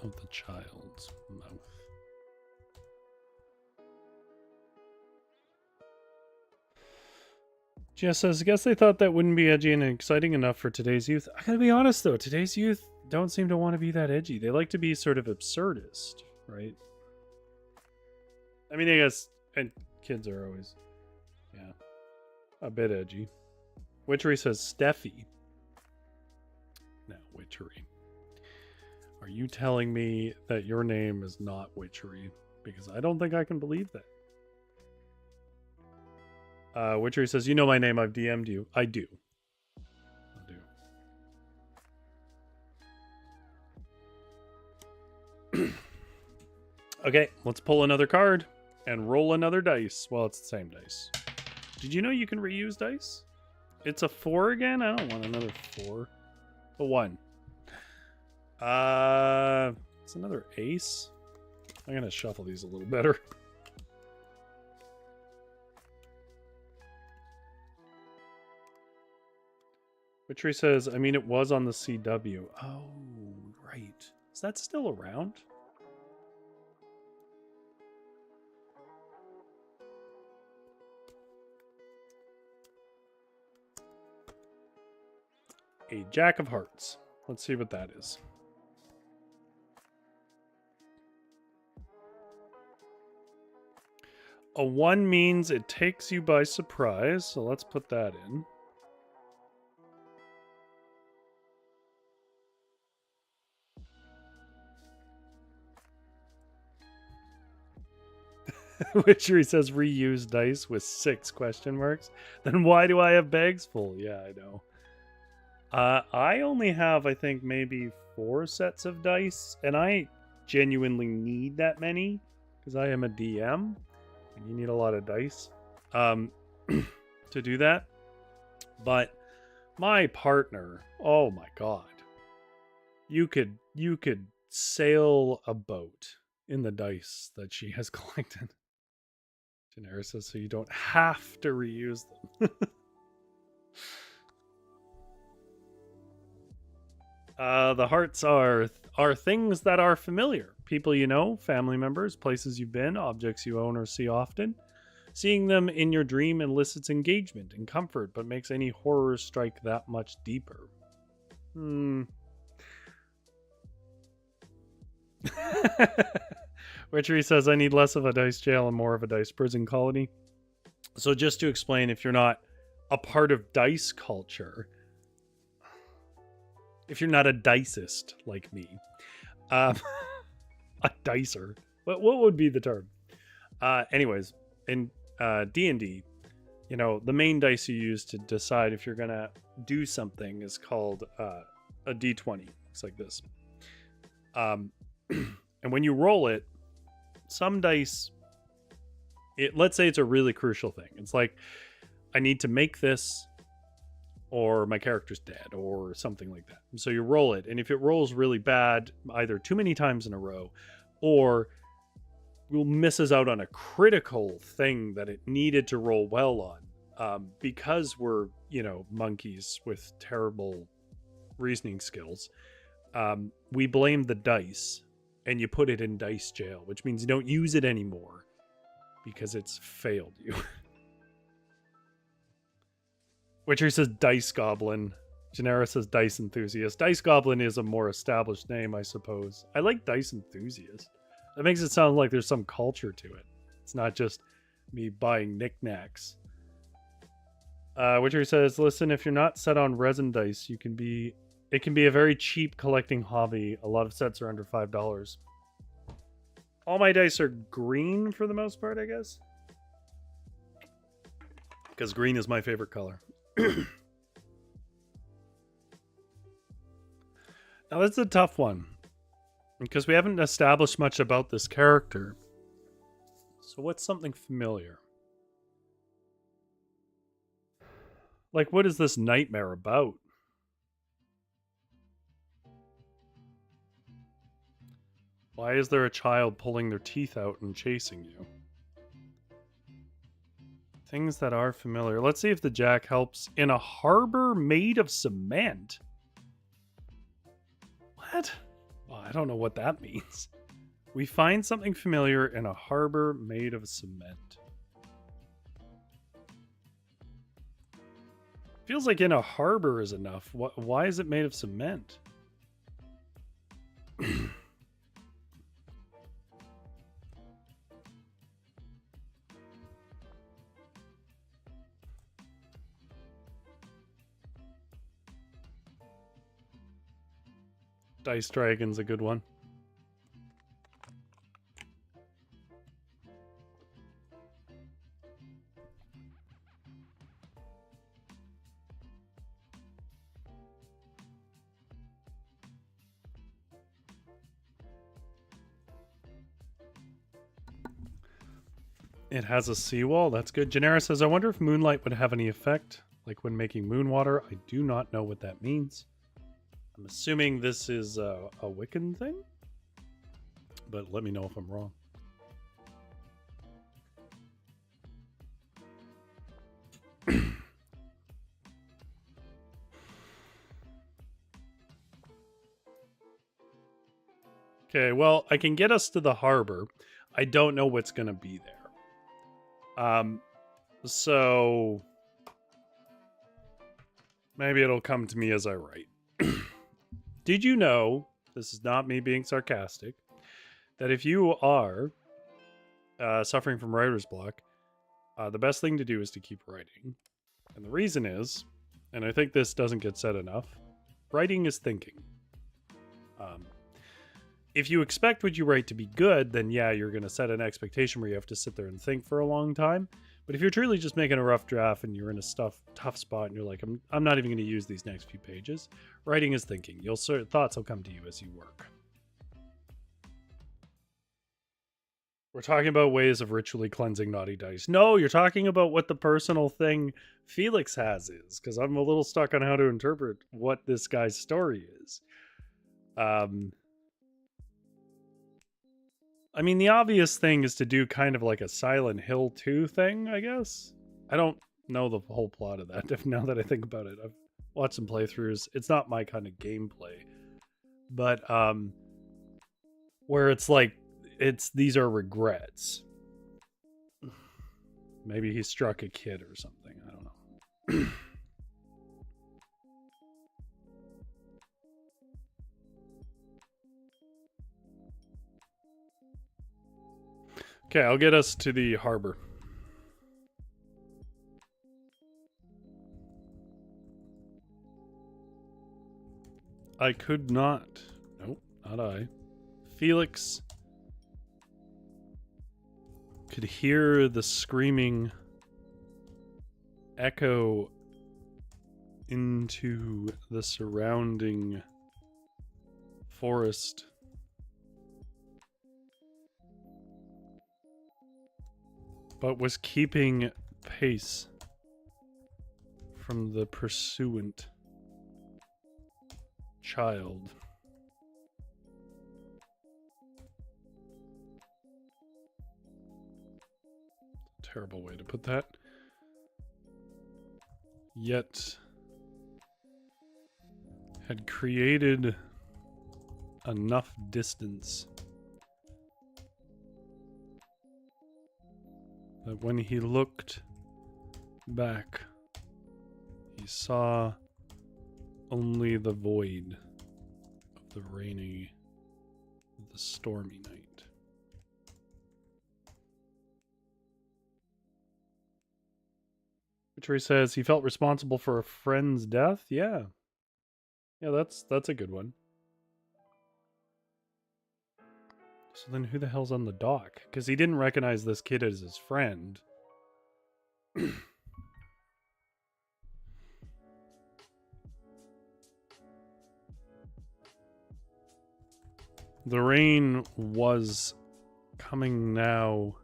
of the child's mouth. Jess says, I guess they thought that wouldn't be edgy and exciting enough for today's youth. I gotta be honest though, today's youth don't seem to want to be that edgy. They like to be sort of absurdist, right? I mean, I guess, and kids are always, yeah, a bit edgy. Witchery says, Steffi. No, Witchery. Are you telling me that your name is not Witchery? Because I don't think I can believe that. Witchery says, you know my name, I've DM'd you. I do. Okay, let's pull another card and roll another dice. Well, it's the same dice. Did you know you can reuse dice? It's a 4 again? I don't want another 4. A 1. It's another ace. I'm going to shuffle these a little better. Witchery says, I mean, it was on the CW. Oh, right. Is that still around? A Jack of Hearts. Let's see what that is. A 1 means it takes you by surprise, so let's put that in. Witchery says reuse dice with 6 question marks. Then why do I have bags full? Yeah, I know. I only have, I think, maybe 4 sets of dice, and I genuinely need that many because I am a DM, and you need a lot of dice to do that. But my partner, oh my god, you could sail a boat in the dice that she has collected. Genera says so you don't have to reuse them. The hearts are things that are familiar. People you know, family members, places you've been, objects you own or see often. Seeing them in your dream elicits engagement and comfort, but makes any horror strike that much deeper. Witchery says, I need less of a dice jail and more of a dice prison colony. So just to explain, if you're not a part of dice culture, if you're not a dicist like me, a dicer, what would be the term? Anyways, in D&D, you know, the main dice you use to decide if you're going to do something is called a D20. Looks like this. And when you roll it, some dice, let's say it's a really crucial thing. It's like, I need to make this, or my character's dead, or something like that. And so you roll it, and if it rolls really bad, either too many times in a row, or misses out on a critical thing that it needed to roll well on, because we're, you know, monkeys with terrible reasoning skills, we blame the dice, and you put it in dice jail, which means you don't use it anymore because it's failed you. Witcher says Dice Goblin. Genera says Dice Enthusiast. Dice Goblin is a more established name, I suppose. I like Dice Enthusiast. That makes it sound like there's some culture to it. It's not just me buying knickknacks. Witcher says, listen, if you're not set on resin dice, it can be a very cheap collecting hobby. A lot of sets are under $5. All my dice are green for the most part, I guess. Because green is my favorite color. Now, that's a tough one. Because we haven't established much about this character. So what's something familiar? Like, what is this nightmare about? Why is there a child pulling their teeth out and chasing you? Things that are familiar. Let's see if the jack helps. In a harbor made of cement. What? Well, I don't know what that means. We find something familiar in a harbor made of cement. Feels like in a harbor is enough. Why is it made of cement? Dice Dragon's a good one. It has a seawall. That's good. Genera says, I wonder if moonlight would have any effect, like when making moon water. I do not know what that means. I'm assuming this is a Wiccan thing, but let me know if I'm wrong. Okay, well, I can get us to the harbor. I don't know what's going to be there. So maybe it'll come to me as I write. Did you know, this is not me being sarcastic, that if you are suffering from writer's block, the best thing to do is to keep writing. And the reason is, and I think this doesn't get said enough, writing is thinking. If you expect what you write to be good, then yeah, you're going to set an expectation where you have to sit there and think for a long time. But if you're truly just making a rough draft and you're in a tough spot and you're like, I'm not even going to use these next few pages, writing is thinking. Thoughts will come to you as you work. We're talking about ways of ritually cleansing naughty dice. No, you're talking about what the personal thing Felix has is, because I'm a little stuck on how to interpret what this guy's story is. I mean, the obvious thing is to do kind of like a Silent Hill 2 thing, I guess. I don't know the whole plot of that, now that I think about it. I've watched some playthroughs. It's not my kind of gameplay. But, where it's like, these are regrets. Maybe he struck a kid or something. I don't know. Okay, I'll get us to the harbor. I could not. Nope, not I. Felix could hear the screaming echo into the surrounding forest. But was keeping pace from the pursuant child. Terrible way to put that. Yet had created enough distance that when he looked back, he saw only the void of the stormy night. Witchery says he felt responsible for a friend's death. Yeah, that's a good one. So then who the hell's on the dock? Because he didn't recognize this kid as his friend. The rain was coming now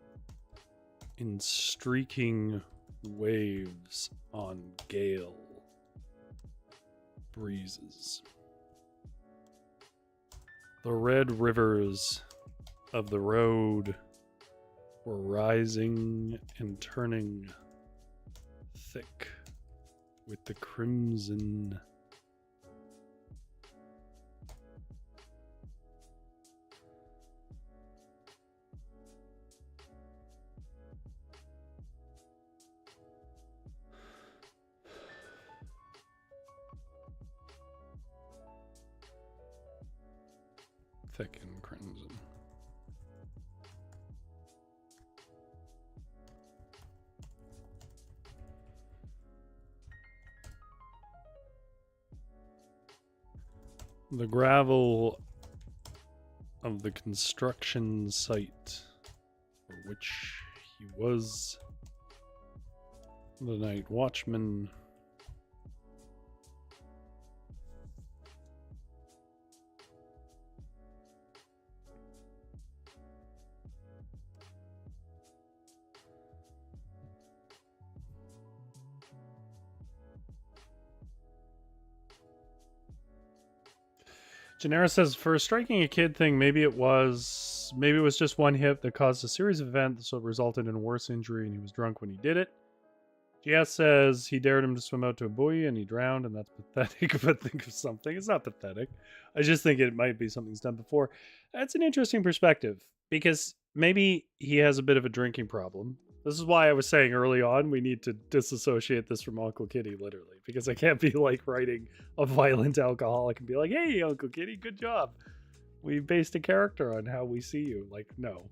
in streaking waves on gale breezes. The red rivers of the road were rising and turning thick with the crimson thick and crimson. The gravel of the construction site for which he was the night watchman Genera says, for striking a kid thing, maybe it was just one hit that caused a series of events that resulted in a worse injury, and he was drunk when he did it. GS says he dared him to swim out to a buoy and he drowned, and that's pathetic. But think of something. It's not pathetic. I just think it might be something he's done before. That's an interesting perspective, because maybe he has a bit of a drinking problem. This is why I was saying early on we need to disassociate this from Uncle Kitty, literally, because I can't be like writing a violent alcoholic and be like, hey, Uncle Kitty, good job. We based a character on how we see you. Like, no.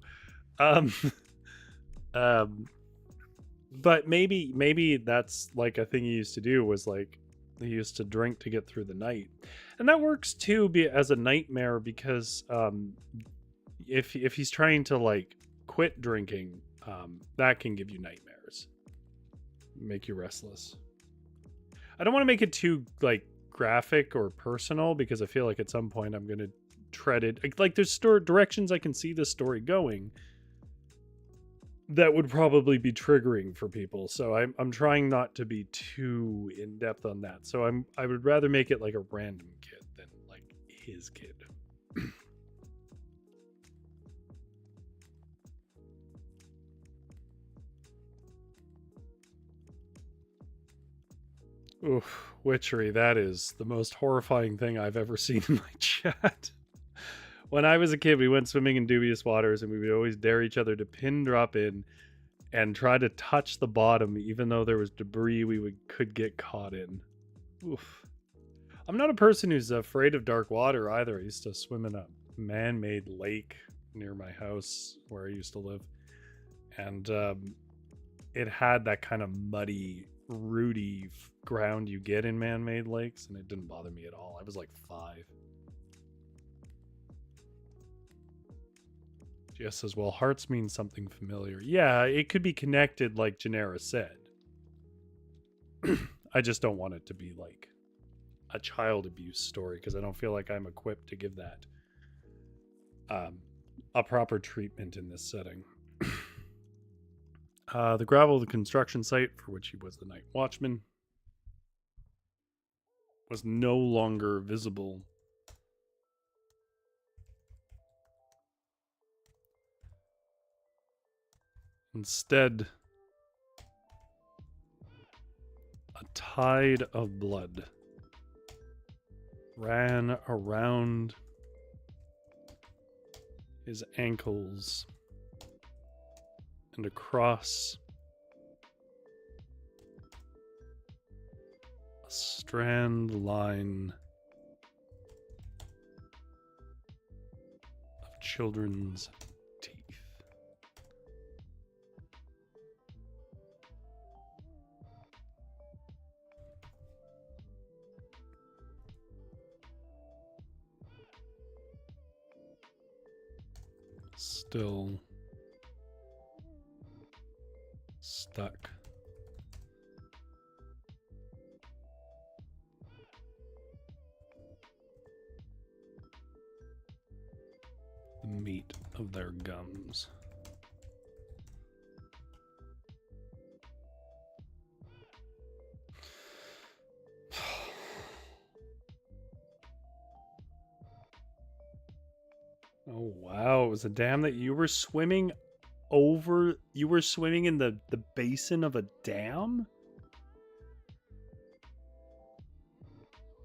But maybe that's like a thing he used to do, was like he used to drink to get through the night. And that works too as a nightmare, because if he's trying to like quit drinking, that can give you nightmares, make you restless. I don't want to make it too like graphic or personal, because I feel like at some point I'm going to tread it. Like there's directions I can see this story going that would probably be triggering for people. So I'm trying not to be too in depth on that. So I would rather make it like a random kid than like his kid. Oof, witchery. That is the most horrifying thing I've ever seen in my chat. When I was a kid, we went swimming in dubious waters, and we would always dare each other to pin drop in and try to touch the bottom, even though there was debris we could get caught in. Oof. I'm not a person who's afraid of dark water either. I used to swim in a man-made lake near my house where I used to live, and it had that kind of muddy, rooty ground you get in man-made lakes, and it didn't bother me at all. I was like 5. Jess says, well, hearts mean something familiar. Yeah, it could be connected, like Genera said. I just don't want it to be like a child abuse story, because I don't feel like I'm equipped to give that a proper treatment in this setting. The gravel of the construction site, for which he was the night watchman, was no longer visible. Instead, a tide of blood ran around his ankles and across a strand line of children's teeth. Still stuck. The meat of their gums. Oh wow, it was a dam that you were swimming over. You were swimming in the basin of a dam?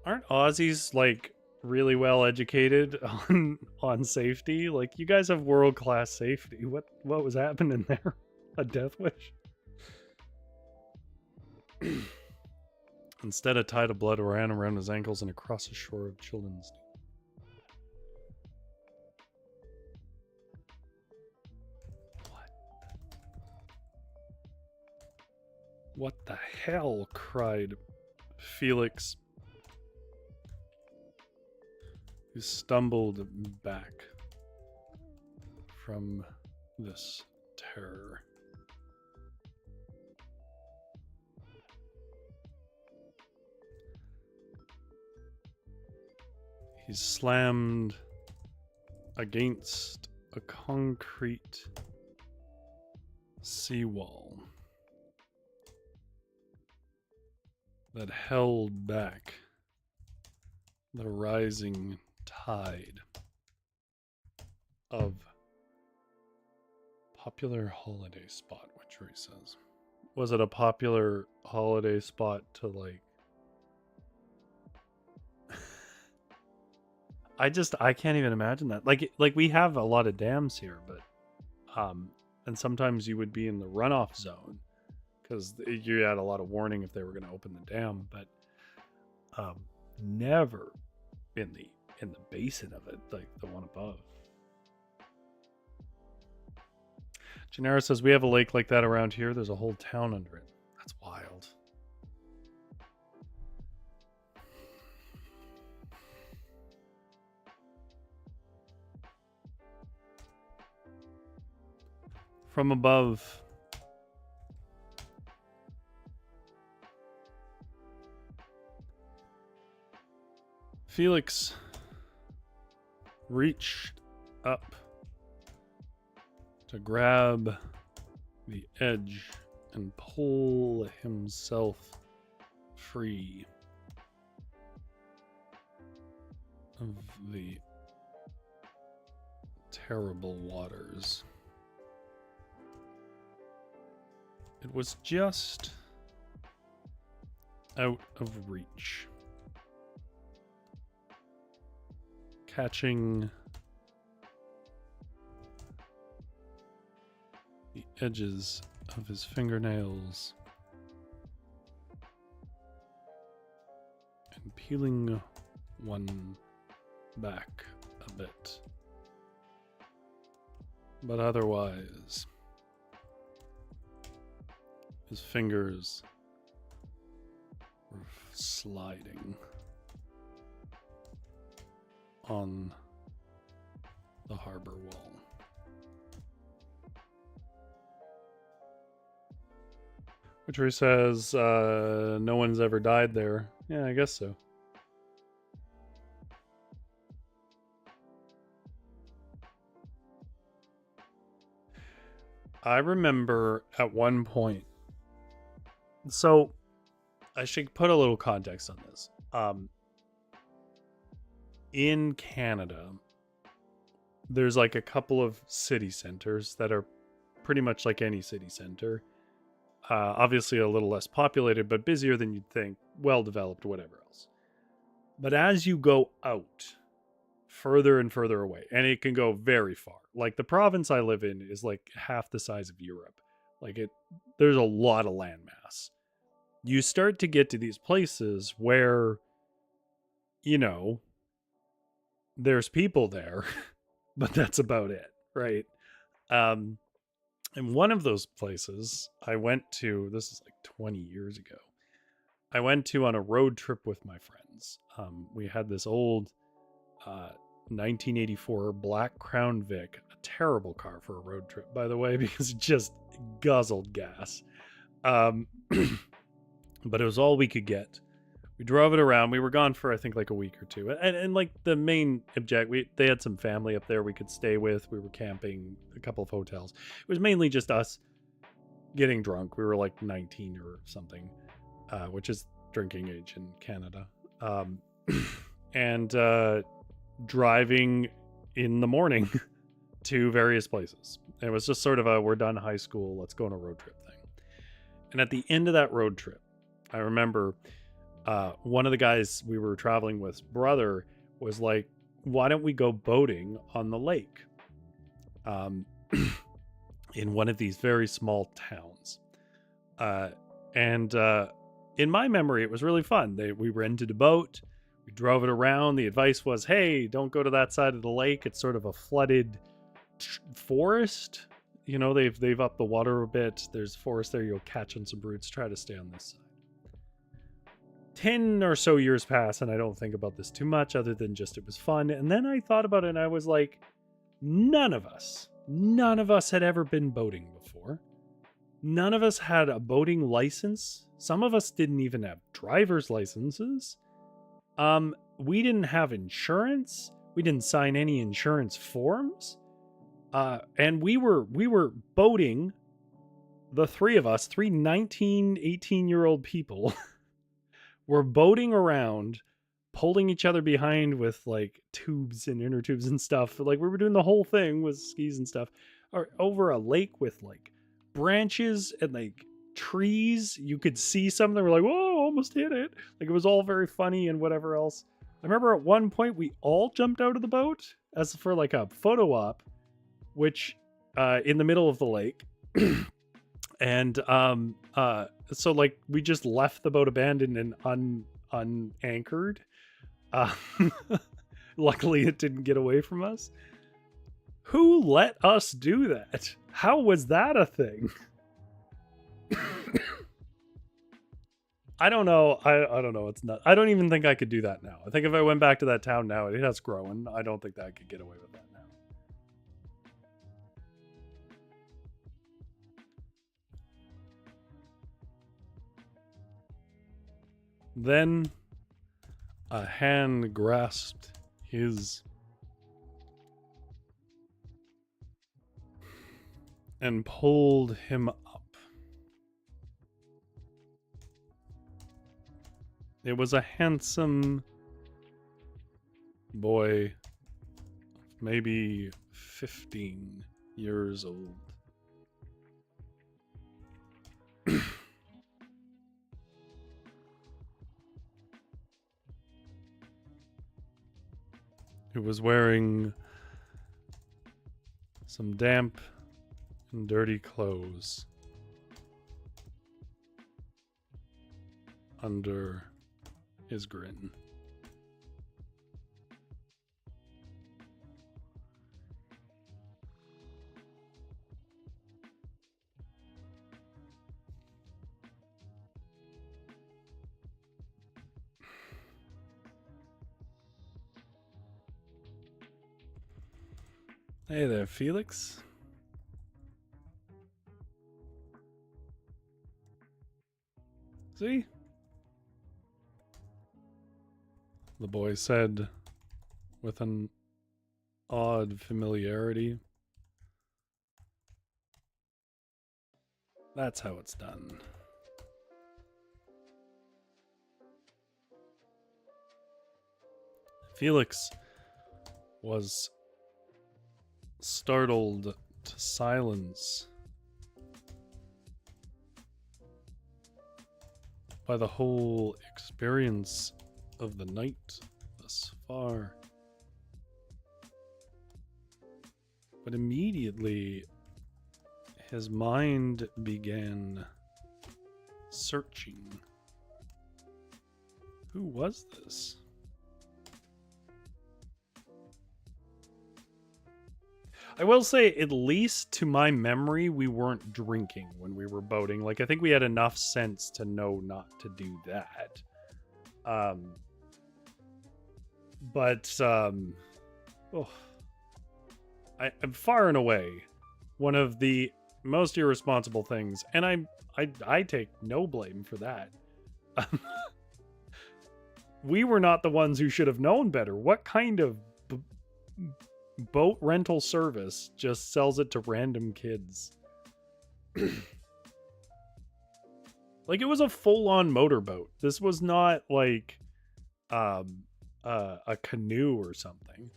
Aren't Aussies like really well educated on safety? Like, you guys have world-class safety. What was happening there? A death wish? Instead, a tide of blood ran around his ankles and across the shore of children's. What the hell? Cried Felix, who stumbled back from this terror. He slammed against a concrete seawall that held back the rising tide of popular holiday spot, what Tree says. Was it a popular holiday spot to like... I can't even imagine that. Like we have a lot of dams here, but and sometimes you would be in the runoff zone because you had a lot of warning if they were going to open the dam, but never in the basin of it, like the one above. Gennaro says we have a lake like that around here. There's a whole town under it. That's wild. From above, Felix reached up to grab the edge and pull himself free of the terrible waters. It was just out of reach. Catching the edges of his fingernails and peeling one back a bit. But otherwise, his fingers were sliding on the harbor wall. Which says, no one's ever died there. Yeah, I guess so. I remember at one point, so I should put a little context on this. In Canada, there's like a couple of city centers that are pretty much like any city center. Obviously a little less populated, but busier than you'd think, well-developed, whatever else. But as you go out, further and further away, and it can go very far. Like the province I live in is like half the size of Europe. Like there's a lot of landmass. You start to get to these places where, you know, there's people there, but that's about it, right? And one of those places I went to, this is like 20 years ago, I went to on a road trip with my friends. We had this old 1984 Black Crown Vic, a terrible car for a road trip, by the way, because it just guzzled gas. But it was all we could get. We drove it around. We were gone for, I think, like a week or two. And like the main object, they had some family up there we could stay with. We were camping, a couple of hotels. It was mainly just us getting drunk. We were like 19 or something, which is drinking age in Canada. And driving in the morning to various places. And it was just sort of a, we're done high school, let's go on a road trip thing. And at the end of that road trip, I remember one of the guys we were traveling with's brother was like, why don't we go boating on the lake? In one of these very small towns. And in my memory, it was really fun. We rented a boat. We drove it around. The advice was, hey, don't go to that side of the lake. It's sort of a flooded forest. You know, they've upped the water a bit. There's forest there. You'll catch on some roots. Try to stay on this side. 10 or so years pass, and I don't think about this too much other than just it was fun. And then I thought about it, and I was like, none of us had ever been boating before. None of us had a boating license. Some of us didn't even have driver's licenses. We didn't have insurance. We didn't sign any insurance forms. And we were boating, the three of us, 19, 18-year-old people, were boating around pulling each other behind with like tubes and inner tubes and stuff. Like we were doing the whole thing with skis and stuff, or over a lake with like branches and like trees. You could see some of them were like, whoa, almost hit it. Like it was all very funny and whatever else. I remember at one point we all jumped out of the boat as for like a photo op, which in the middle of the lake. And so like we just left the boat abandoned and unanchored. uh, Luckily it didn't get away from us. Who let us do that? How was that a thing? I don't know. I don't know. It's not. I don't even think I could do that now. I think if I went back to that town now, it has grown. I don't think that I could get away with that now. Then a hand grasped his and pulled him up. It was a handsome boy, maybe 15 years old. Who was wearing some damp and dirty clothes under his grin. Hey there, Felix. See? The boy said with an odd familiarity. That's how it's done. Felix was startled to silence by the whole experience of the night thus far. But immediately his mind began searching. Who was this? I will say, at least to my memory, we weren't drinking when we were boating. Like, I think we had enough sense to know not to do that. I'm far and away one of the most irresponsible things, and I take no blame for that. We were not the ones who should have known better. What kind of boat rental service just sells it to random kids? Like, it was a full-on motorboat. This was not like a canoe or something.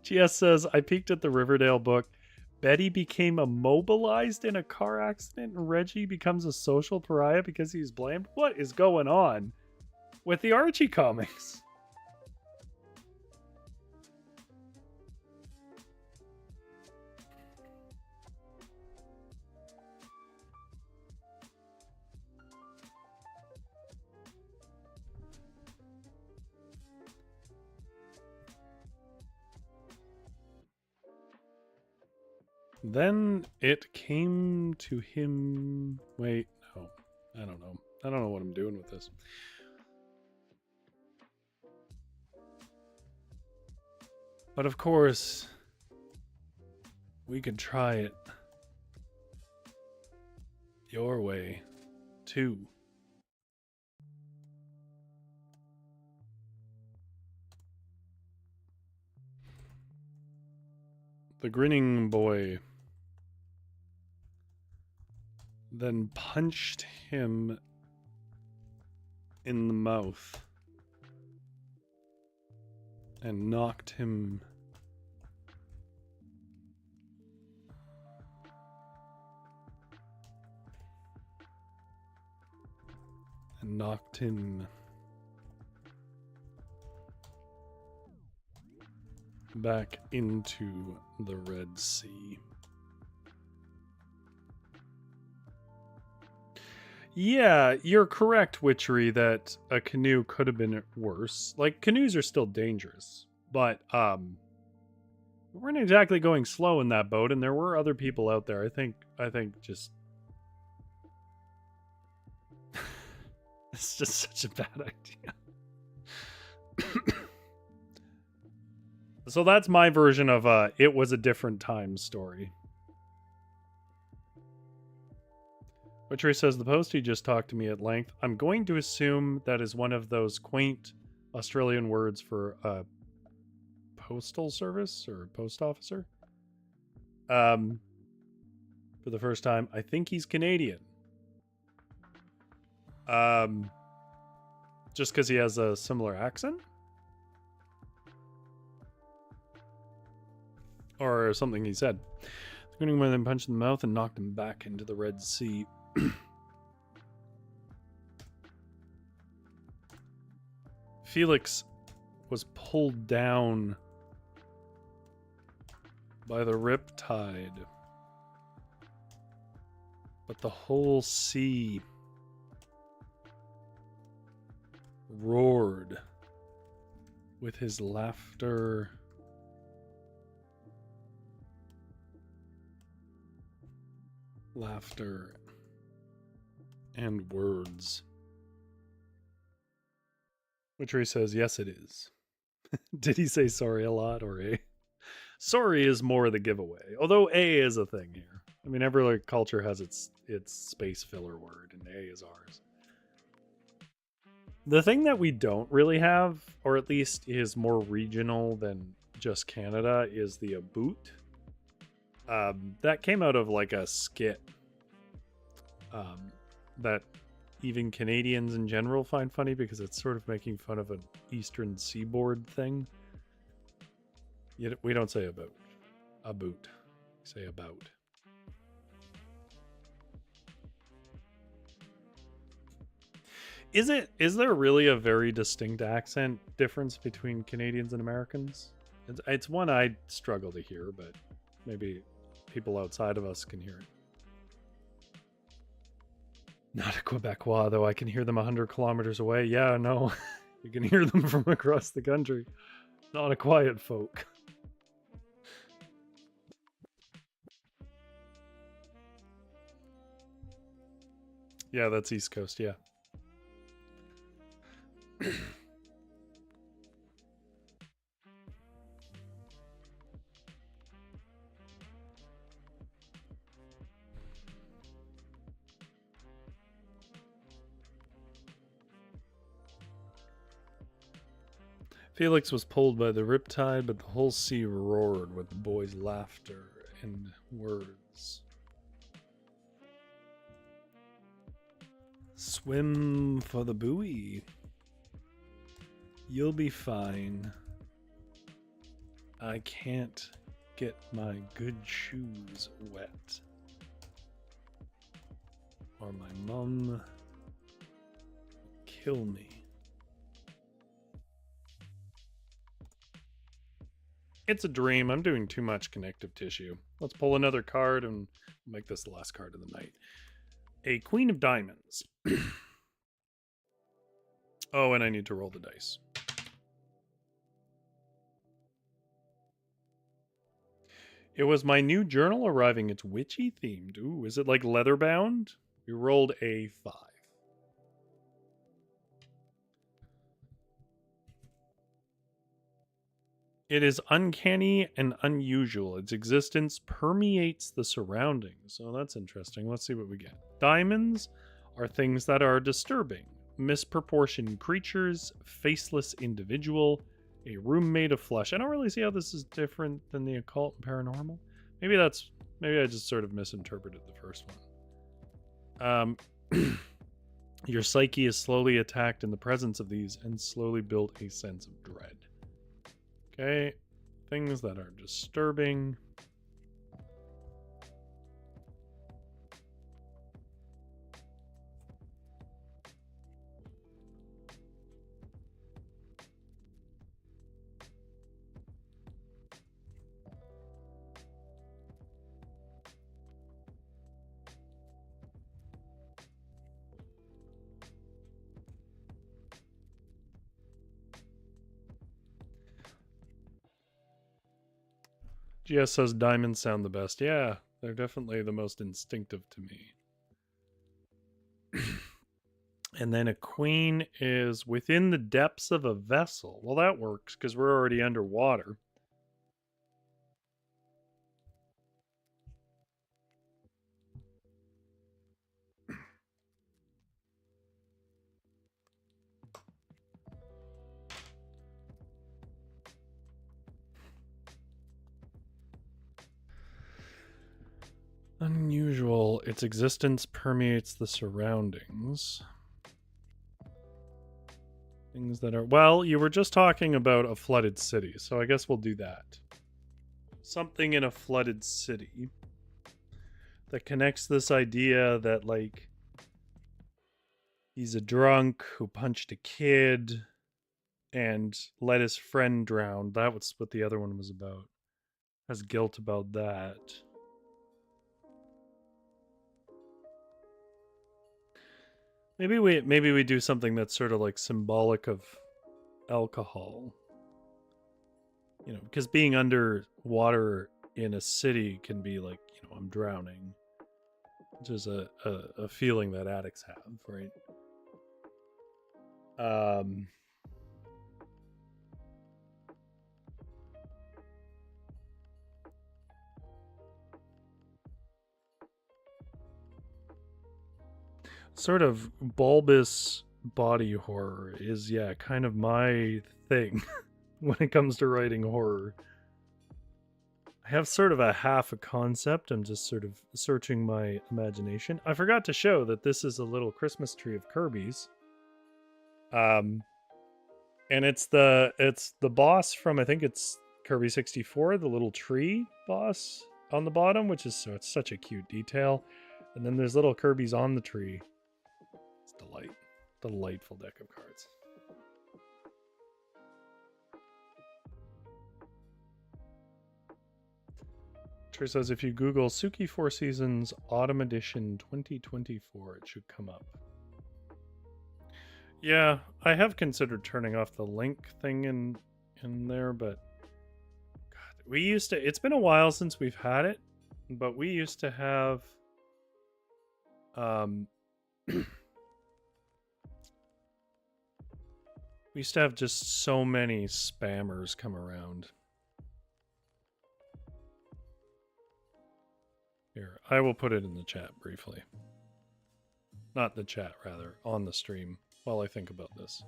GS says, I peeked at the Riverdale book. Betty became immobilized in a car accident and Reggie becomes a social pariah because he's blamed. What is going on with the Archie comics? Then it came to him. Wait, no. I don't know. I don't know what I'm doing with this. But of course, we could try it your way, too. The grinning boy then punched him in the mouth and knocked him back into the Red Sea. Yeah, you're correct, Witchery, that a canoe could have been worse. Like, canoes are still dangerous, but we weren't exactly going slow in that boat, and there were other people out there. I think just it's just such a bad idea. So that's my version of it was a different time story. Witchery says the postie just talked to me at length. I'm going to assume that is one of those quaint Australian words for a postal service or post officer. For the first time, I think he's Canadian. Just because he has a similar accent? Or something he said. The Greening then punched in the mouth and knocked him back into the Red Sea. Felix was pulled down by the riptide, but the whole sea roared with his laughter and words. Witchery says, yes, it is. Did he say sorry a lot or A? Sorry is more the giveaway, although A is a thing here. I mean, every culture has its space filler word, and A is ours. The thing that we don't really have, or at least is more regional than just Canada, is the aboot. That came out of like a skit that even Canadians in general find funny because it's sort of making fun of an eastern seaboard thing. Yet we don't say about. Aboot. We say about. Is there really a very distinct accent difference between Canadians and Americans? It's one I struggle to hear, but maybe people outside of us can hear it. Not a Quebecois, though. I can hear them 100 kilometers away. Yeah, no. You can hear them from across the country. Not a quiet folk. Yeah, that's East Coast, yeah. Felix was pulled by the riptide, but the whole sea roared with the boys' laughter and words. Swim for the buoy. You'll be fine. I can't get my good shoes wet. Or my mum will kill me. It's a dream. I'm doing too much connective tissue. Let's pull another card and make this the last card of the night. A Queen of Diamonds. Oh, and I need to roll the dice. It was my new journal arriving. It's witchy themed. Ooh, is it like leather bound? We rolled a 5. It is uncanny and unusual. Its existence permeates the surroundings. So that's interesting. Let's see what we get. Diamonds are things that are disturbing. Misproportioned creatures, faceless individual, a room made of flesh. I don't really see how this is different than the occult and paranormal. Maybe I just sort of misinterpreted the first one. Your psyche is slowly attacked in the presence of these and slowly build a sense of dread. Okay, things that are disturbing. GS says diamonds sound the best. Yeah, they're definitely the most instinctive to me. And then a queen is within the depths of a vessel. Well, that works because we're already underwater. Unusual. Its existence permeates the surroundings. Things that are... Well, you were just talking about a flooded city, so I guess we'll do that. Something in a flooded city that connects this idea that, like, he's a drunk who punched a kid and let his friend drown. That was what the other one was about. Has guilt about that. Maybe we do something that's sort of like symbolic of alcohol. You know, because being underwater in a city can be like, you know, I'm drowning. Which is a feeling that addicts have, right? Sort of bulbous body horror is, yeah, kind of my thing when it comes to writing horror. I have sort of a concept. I'm just sort of searching my imagination. I forgot to show that this is a little Christmas tree of Kirby's. And it's the boss from, I think it's Kirby 64, the little tree boss on the bottom, which is it's such a cute detail. And then there's little Kirby's on the tree. It's delightful deck of cards. Trey says if you Google Suki Four Seasons Autumn Edition 2024, it should come up. Yeah, I have considered turning off the link thing in there, but God, we used to. It's been a while since we've had it, but we used to have. We used to have just so many spammers come around. Here, I will put it in the chat briefly. Not the chat, rather, on the stream while I think about this.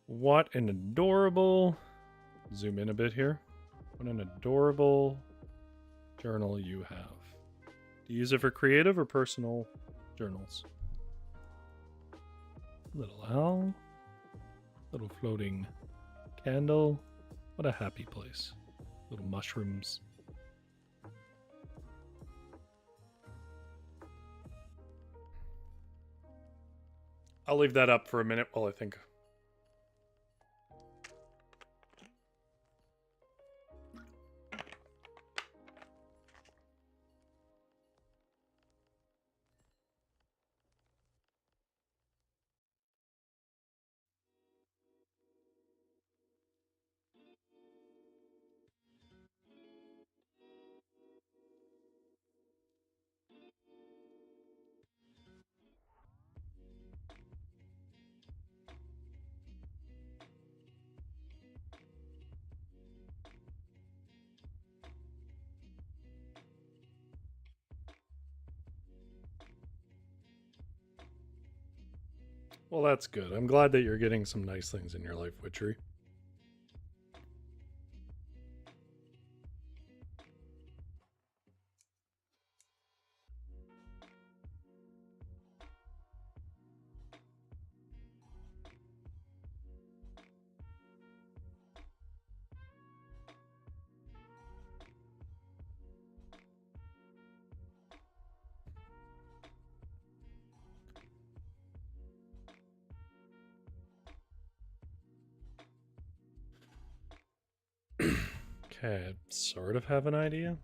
What an adorable... Zoom in a bit here. What an adorable journal you have. Do you use it for creative or personal journals? Little owl. Little floating candle. What a happy place. Little mushrooms. I'll leave that up for a minute while I think. Well, that's good. I'm glad that you're getting some nice things in your life, Witchery. Okay, I sort of have an idea.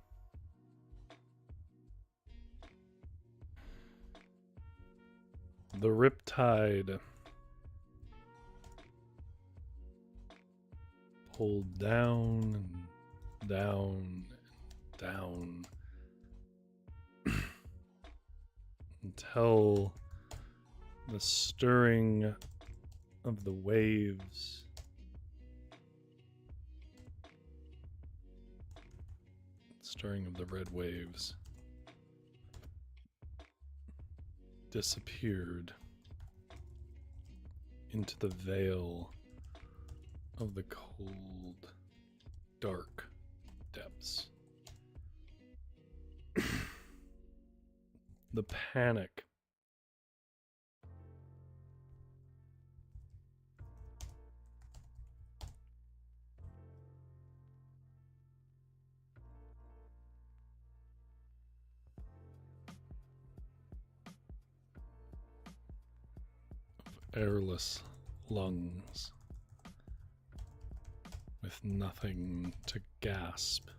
The Riptide pulled down and down and down until the stirring of the waves of the red waves disappeared into the veil of the cold, dark depths. The panic airless lungs with nothing to gasp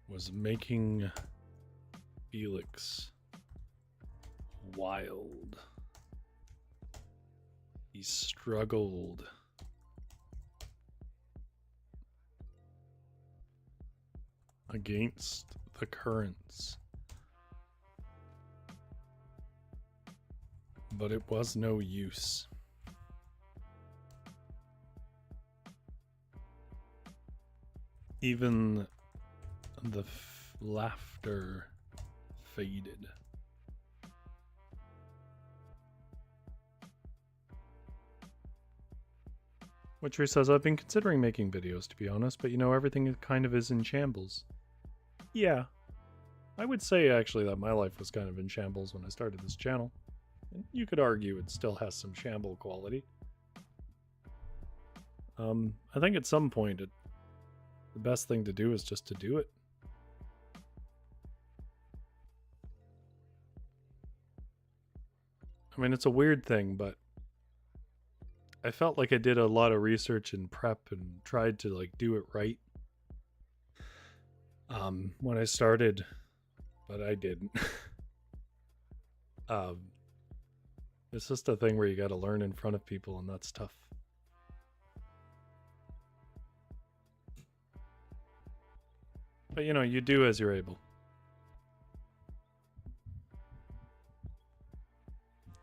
was making Felix wild. He struggled against the currents, but it was no use. Even the laughter faded. Witchery says, I've been considering making videos, to be honest, but you know, everything kind of is in shambles. Yeah, I would say actually that my life was kind of in shambles when I started this channel. And you could argue it still has some shamble quality. I think at some point the best thing to do is just to do it. I mean, it's a weird thing, but I felt like I did a lot of research and prep and tried to like do it right when I started, but I didn't. It's just a thing where you got to learn in front of people, and that's tough. But you know, you do as you're able.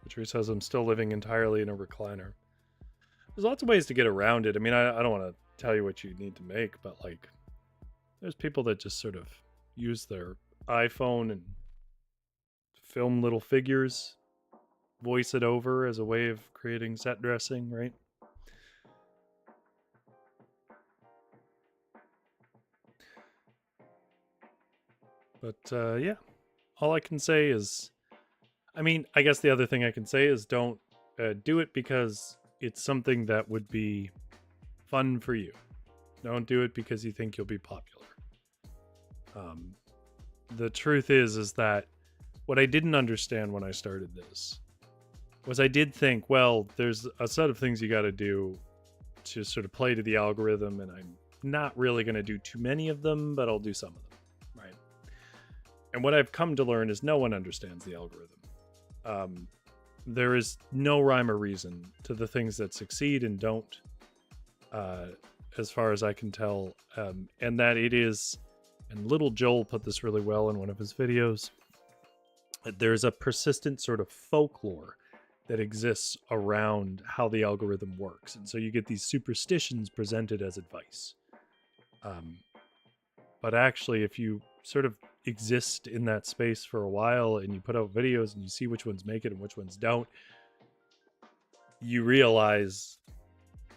Witchery says, I'm still living entirely in a recliner. There's lots of ways to get around it. I mean, I don't want to tell you what you need to make, but like, there's people that just sort of use their iPhone and film little figures, voice it over as a way of creating set dressing, right? But yeah, all I can say is, I mean, I guess the other thing I can say is don't do it because it's something that would be fun for you. Don't do it because you think you'll be popular. The truth is that what I didn't understand when I started this was I did think, well, there's a set of things you got to do to sort of play to the algorithm, and I'm not really going to do too many of them, but I'll do some of them, right? And what I've come to learn is no one understands the algorithm. There is no rhyme or reason to the things that succeed and don't, as far as I can tell, and that it is, and Little Joel put this really well in one of his videos, there's a persistent sort of folklore that exists around how the algorithm works. And so you get these superstitions presented as advice. But actually, if you sort of exist in that space for a while and you put out videos and you see which ones make it and which ones don't, you realize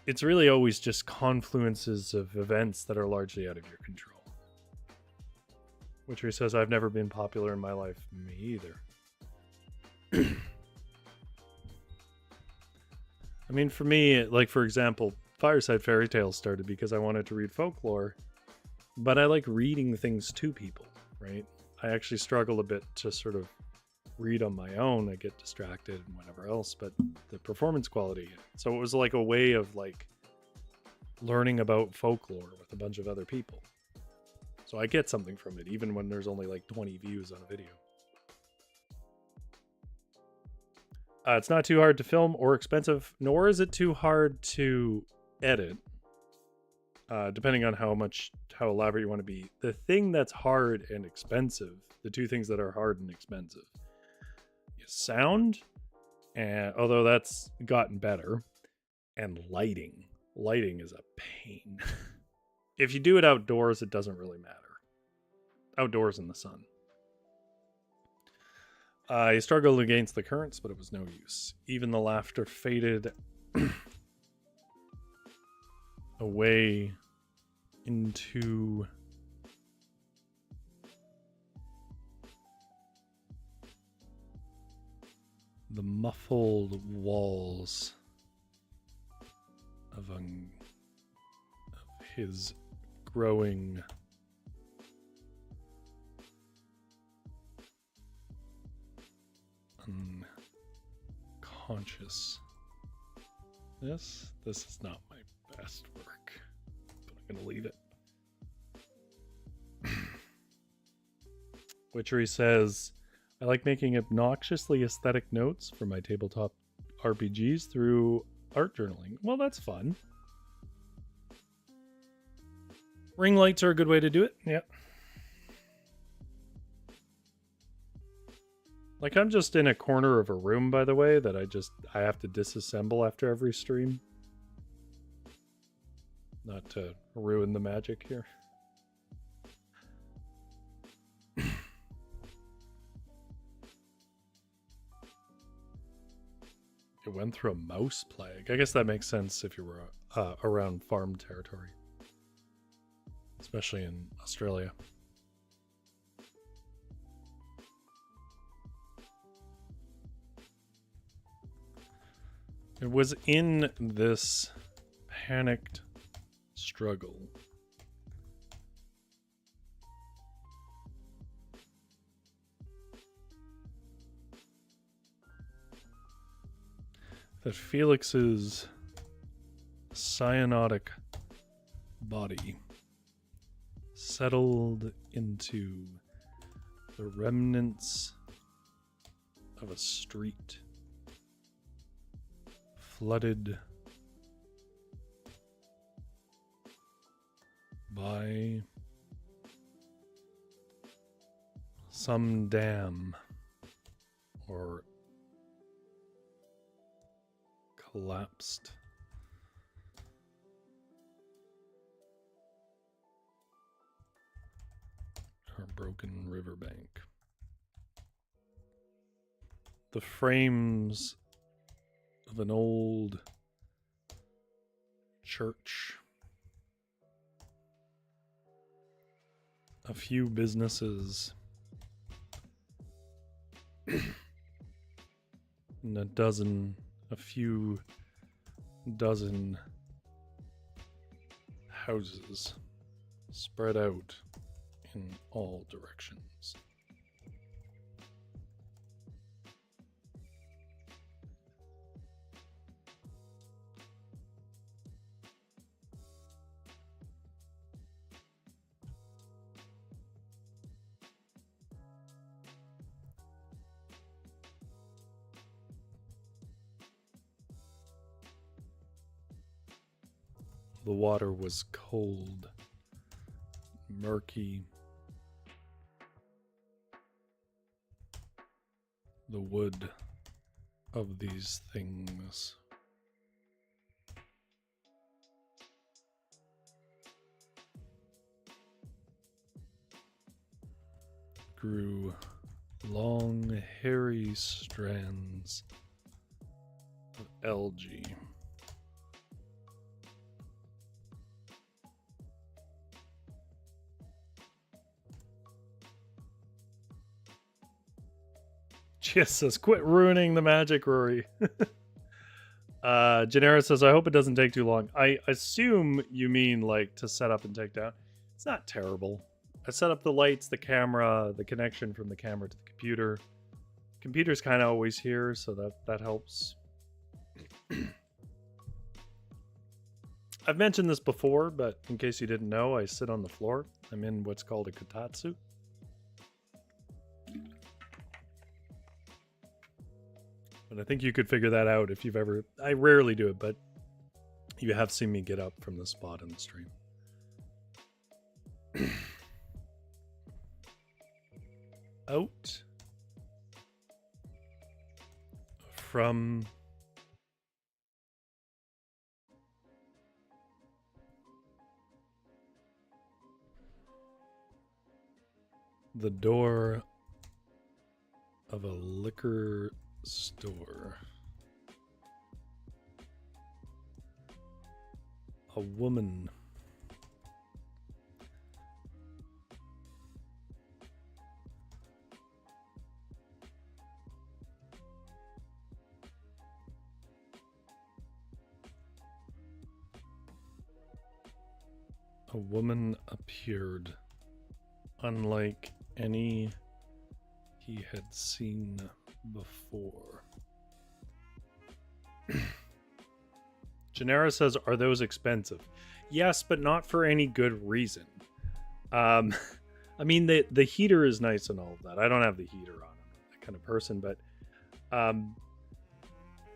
it's really always just confluences of events that are largely out of your control. Witchery says, I've never been popular in my life. Me either. I mean, for me, like, for example, Fireside Fairy Tales started because I wanted to read folklore, but I like reading things to people, right? I actually struggle a bit to sort of read on my own. I get distracted and whatever else, but the performance quality. So it was like a way of like learning about folklore with a bunch of other people. So I get something from it, even when there's only like 20 views on a video. It's not too hard to film or expensive, nor is it too hard to edit, depending on how elaborate you want to be. The thing that's hard and expensive, the two things that are hard and expensive, is sound, and although that's gotten better, and lighting. Lighting is a pain. If you do it outdoors, it doesn't really matter. Outdoors in the sun. I struggled against the currents, but it was no use. Even the laughter faded away into the muffled walls of his growing unconscious. This is not my best work, but I'm gonna leave it. Witchery says, I like making obnoxiously aesthetic notes for my tabletop RPGs through art journaling. Well, that's fun. Ring lights are a good way to do it. Yeah. Like, I'm just in a corner of a room, by the way, that I have to disassemble after every stream. Not to ruin the magic here. It went through a mouse plague. I guess that makes sense if you were around farm territory. Especially in Australia. It was in this panicked struggle that Felix's cyanotic body settled into the remnants of a street flooded by some dam or collapsed or broken riverbank. The frames of an old church, a few businesses, and a few dozen houses spread out in all directions. The water was cold, murky. The wood of these things grew long, hairy strands of algae. Jesus, quit ruining the magic, Rory. Genera says, I hope it doesn't take too long. I assume you mean like to set up and take down. It's not terrible. I set up the lights, the camera, the connection from the camera to the computer. Computer's kind of always here, so that helps. I've mentioned this before, but in case you didn't know, I sit on the floor. I'm in what's called a kotatsu. But I think you could figure that out if you've ever... I rarely do it, but you have seen me get up from the spot in the stream. Out from the door of a liquor store, a woman appeared, unlike any he had seen before. Genera says, are those expensive? Yes, but not for any good reason. I mean, the heater is nice and all of that. I don't have the heater on. I'm not that kind of person, but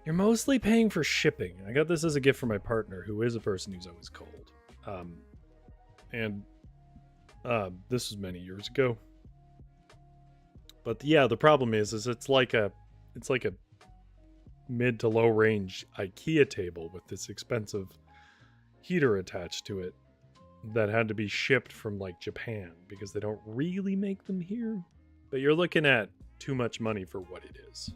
you're mostly paying for shipping. I got this as a gift from my partner, who is a person who's always cold. This was many years ago. But yeah, the problem is it's like a mid to low range IKEA table with this expensive heater attached to it that had to be shipped from like Japan because they don't really make them here. But you're looking at too much money for what it is.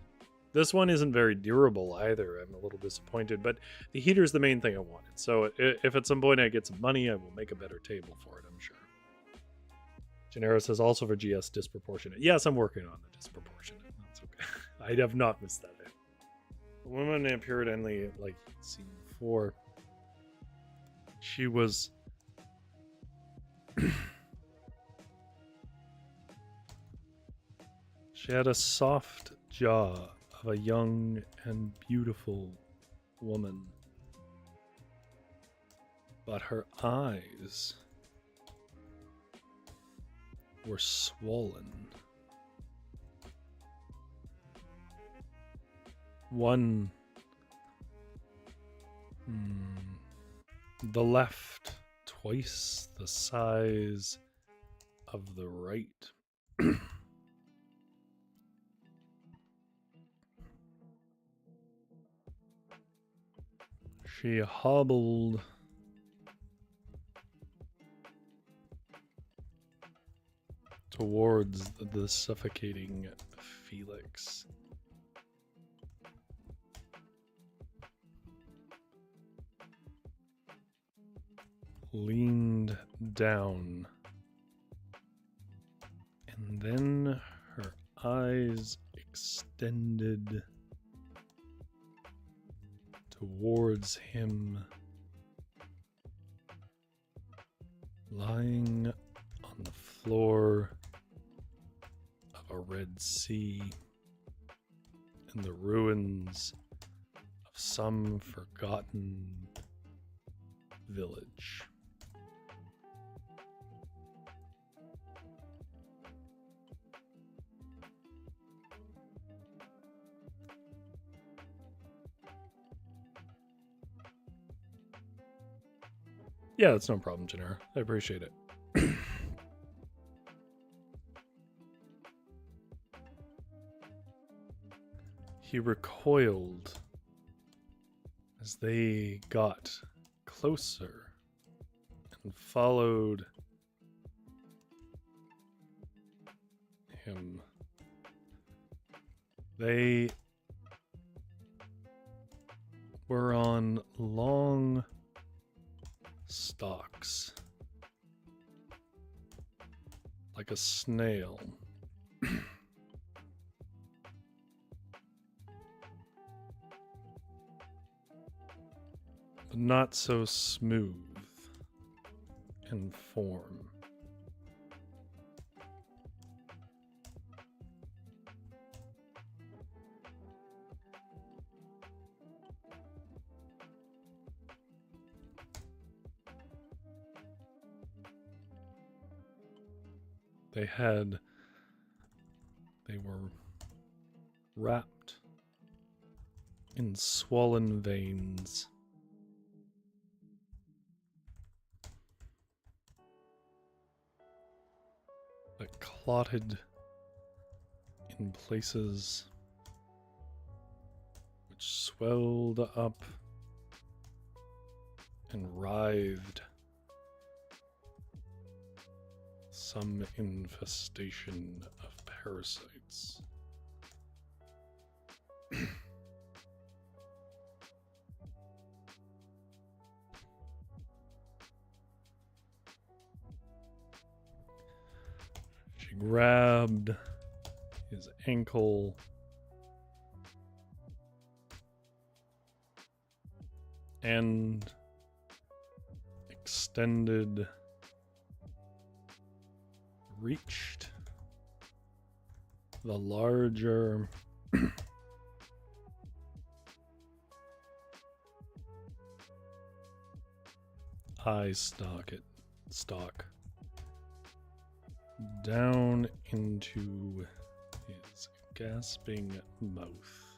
This one isn't very durable either. I'm a little disappointed, but the heater is the main thing I wanted. So if at some point I get some money, I will make a better table for it, I'm sure. Genera says also for GS disproportionate. Yes, I'm working on the disproportionate. That's okay. I have not missed that. The woman appeared only like seen before. She was she had a soft jaw of a young and beautiful woman, but her eyes were swollen. One, the left twice the size of the right. She hobbled towards the suffocating Felix. Leaned down, and then her eyes extended towards him, lying on the floor of a Red Sea in the ruins of some forgotten village. Yeah, that's no problem, Genera. I appreciate it. He recoiled as they got closer and followed him. They were on long stalks, like a snail. But not so smooth in form. They were wrapped in swollen veins. That clotted in places, which swelled up and writhed. Some infestation of parasites. She grabbed his ankle and extended, reached the larger eye stalk down into his gasping mouth.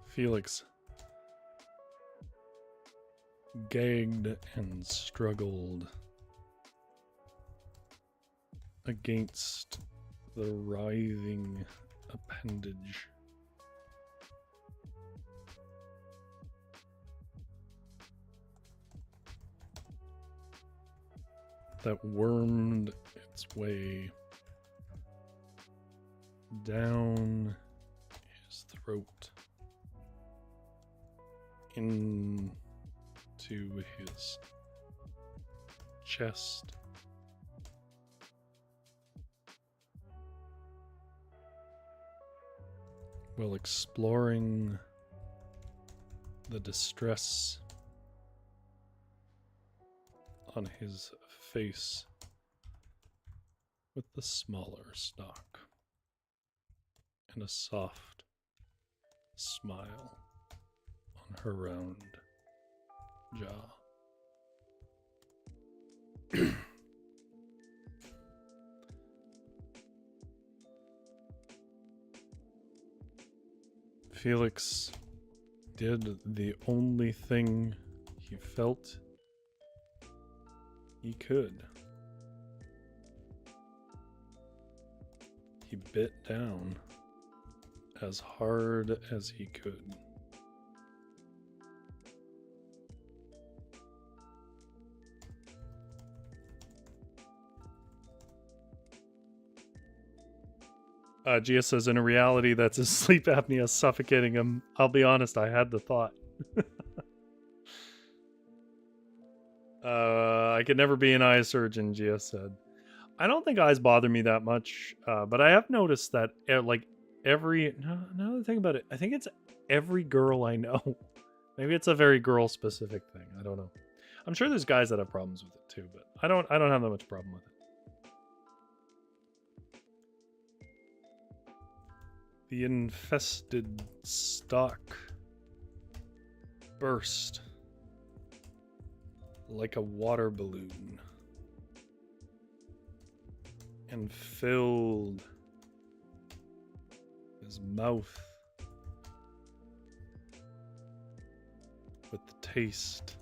Felix gagged and struggled against the writhing appendage. That wormed its way down his throat into his chest. While exploring the distress on his face with the smaller stalk and a soft smile on her round jaw. Felix did the only thing he felt he could. He bit down as hard as he could. Gia says, in a reality that's his sleep apnea suffocating him. I'll be honest, I had the thought. I could never be an eye surgeon, Gia said. I don't think eyes bother me that much, but I have noticed that, like, now that I think about it, I think it's every girl I know. Maybe it's a very girl-specific thing. I don't know. I'm sure there's guys that have problems with it too, but I don't have that much problem with it. The infested stalk burst like a water balloon and filled his mouth with the taste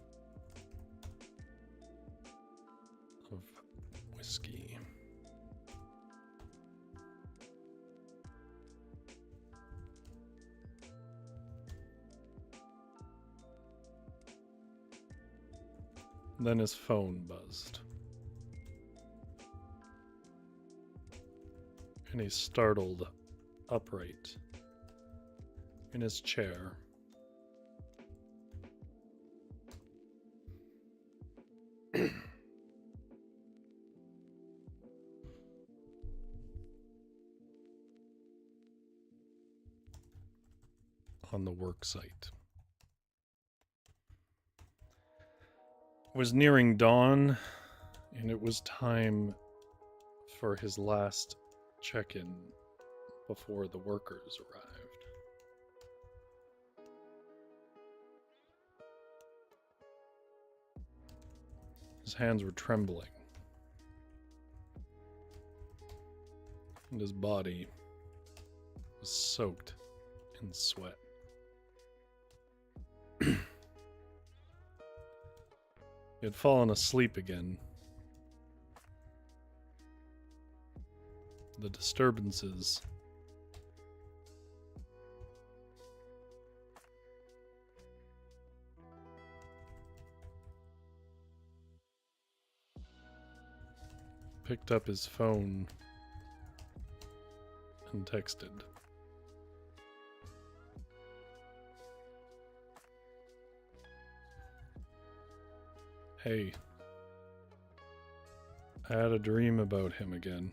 of whiskey. Then his phone buzzed. And he startled upright in his chair. On the work site. It was nearing dawn, and it was time for his last check-in before the workers arrived. His hands were trembling, and his body was soaked in sweat. He had fallen asleep again. The disturbances picked up his phone and texted. Hey, I had a dream about him again.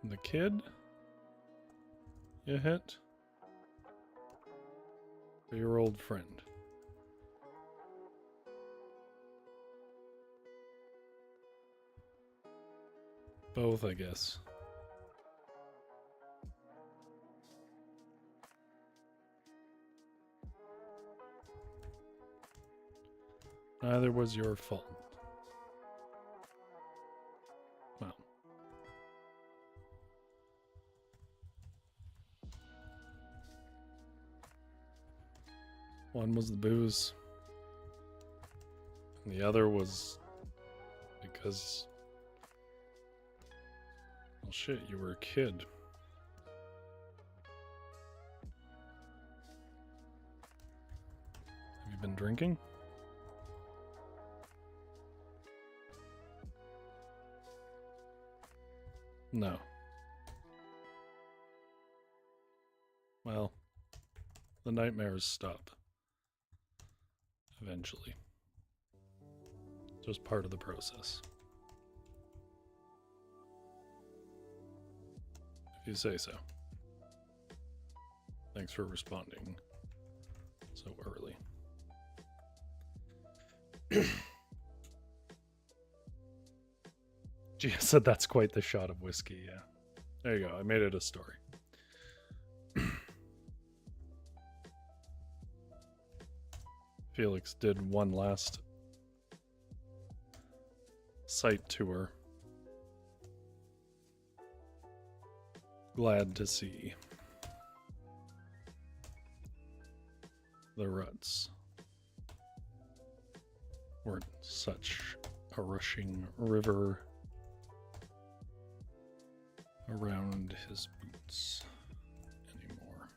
The kid you hit? Or your old friend? Both, I guess. Neither was your fault. Well. One was the booze, and the other was because, well, shit, you were a kid. Have you been drinking? No. Well, the nightmares stop. Eventually. Just part of the process. If you say so. Thanks for responding so early. Gia said that's quite the shot of whiskey, yeah. There you go, I made it a story. Felix did one last site tour. Glad to see the ruts weren't such a rushing river around his boots anymore.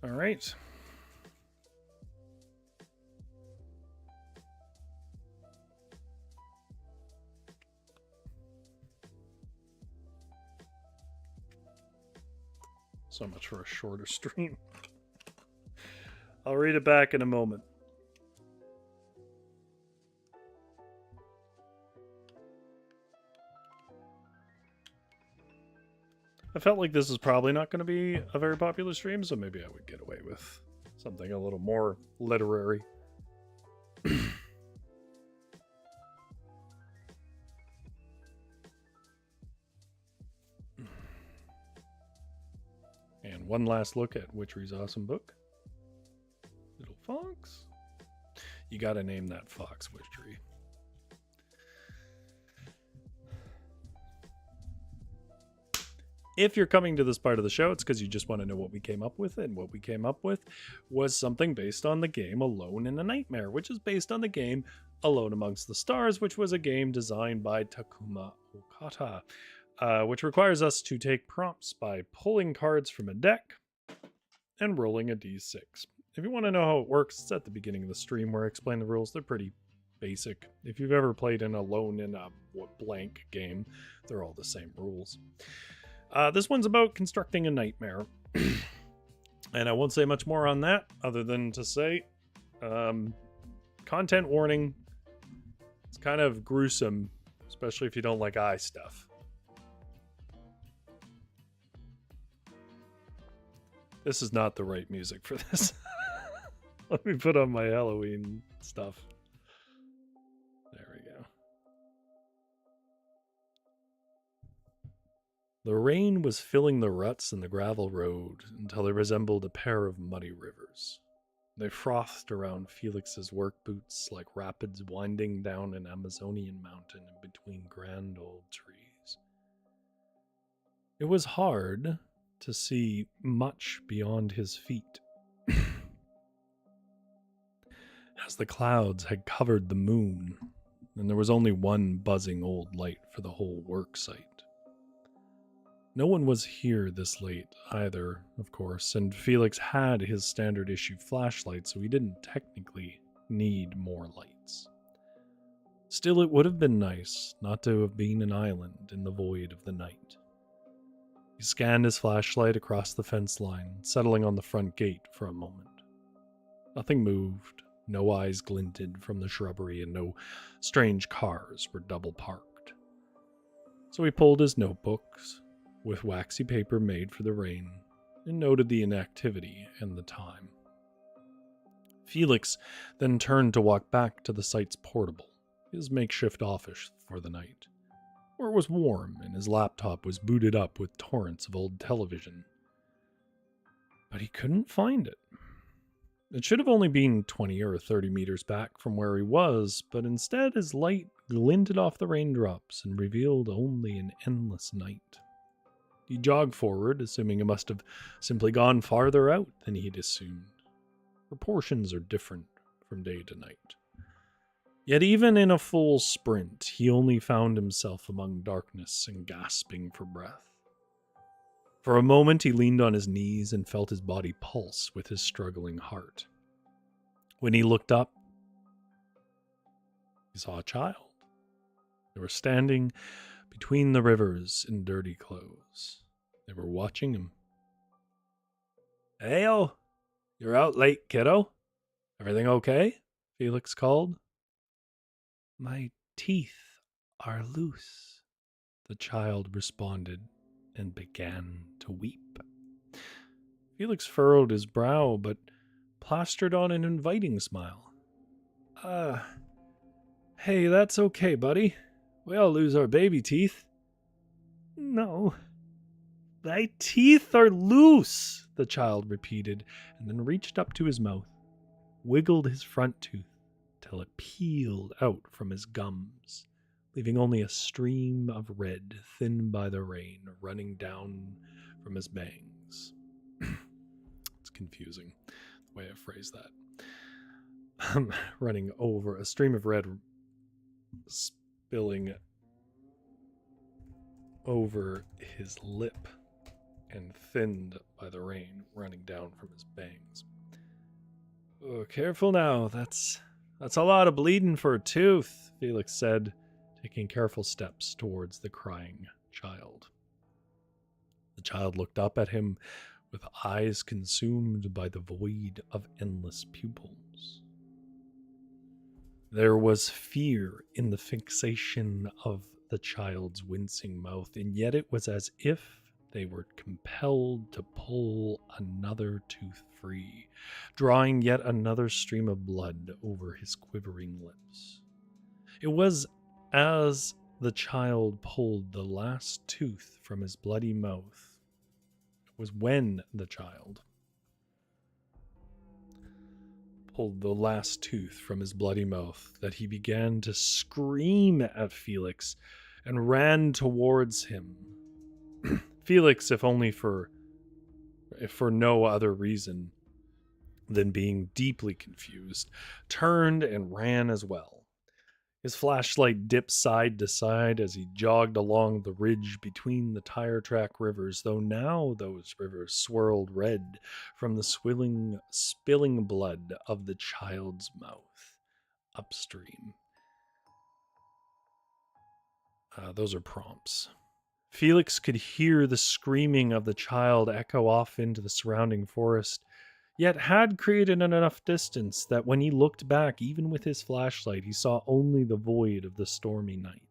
All right. So much for a shorter stream. I'll read it back in a moment. I felt like this is probably not going to be a very popular stream, so maybe I would get away with something a little more literary. And one last look at Witchery's awesome book. Little fox. You gotta name that fox, Witchery. If you're coming to this part of the show, it's because you just want to know what we came up with, and what we came up with was something based on the game Alone in a Nightmare, which is based on the game Alone Amongst the Stars, which was a game designed by Takuma Okata, which requires us to take prompts by pulling cards from a deck and rolling a d6. If you want to know how it works, it's at the beginning of the stream where I explain the rules. They're pretty basic. If you've ever played an Alone in a blank game, they're all the same rules. This one's about constructing a nightmare. And I won't say much more on that other than to say, content warning, It's kind of gruesome, especially if you don't like eye stuff. This is not the right music for this. Let me put on my Halloween stuff. There we go. The rain was filling the ruts in the gravel road until they resembled a pair of muddy rivers. They frothed around Felix's work boots like rapids winding down an Amazonian mountain in between grand old trees. It was hard to see much beyond his feet, as the clouds had covered the moon, and there was only one buzzing old light for the whole work site. No one was here this late either, of course, and Felix had his standard issue flashlight, so he didn't technically need more lights. Still, it would have been nice not to have been an island in the void of the night. He scanned his flashlight across the fence line, settling on the front gate for a moment. Nothing moved, no eyes glinted from the shrubbery, and no strange cars were double parked. So he pulled his notebooks, with waxy paper made for the rain, and noted the inactivity and the time. Felix then turned to walk back to the site's portable, his makeshift office for the night, where it was warm and his laptop was booted up with torrents of old television. But he couldn't find it. It should have only been 20 or 30 meters back from where he was, but instead his light glinted off the raindrops and revealed only an endless night. He jogged forward, assuming it must have simply gone farther out than he'd assumed. Proportions are different from day to night. Yet even in a full sprint, he only found himself among darkness and gasping for breath. For a moment he leaned on his knees and felt his body pulse with his struggling heart. When he looked up, he saw a child. They were standing between the rivers in dirty clothes. They were watching him. "Heyo, you're out late, kiddo. Everything okay?" Felix called. "My teeth are loose," the child responded and began to weep. Felix furrowed his brow, but plastered on an inviting smile. Hey, that's okay, buddy. We all lose our baby teeth." "No, thy teeth are loose," the child repeated, and then reached up to his mouth, wiggled his front tooth till it peeled out from his gums, leaving only a stream of red thinned by the rain running down from his bangs. It's confusing the way I phrase that. Running over a stream of red spilling over his lip and thinned by the rain running down from his bangs. "Oh, careful now. That's a lot of bleeding for a tooth," Felix said, taking careful steps towards the crying child. The child looked up at him with eyes consumed by the void of endless pupils. There was fear in the fixation of the child's wincing mouth, and yet it was as if they were compelled to pull another tooth free, drawing yet another stream of blood over his quivering lips. It was as the child pulled the last tooth from his bloody mouth. It was when the child pulled the last tooth from his bloody mouth that he began to scream at Felix and ran towards him. Felix, if only for no other reason than being deeply confused, turned and ran as well. His flashlight dipped side to side as he jogged along the ridge between the tire track rivers, though now those rivers swirled red from the spilling blood of the child's mouth upstream. Those are prompts. Felix could hear the screaming of the child echo off into the surrounding forest. yet had created enough distance that when he looked back, even with his flashlight, he saw only the void of the stormy night.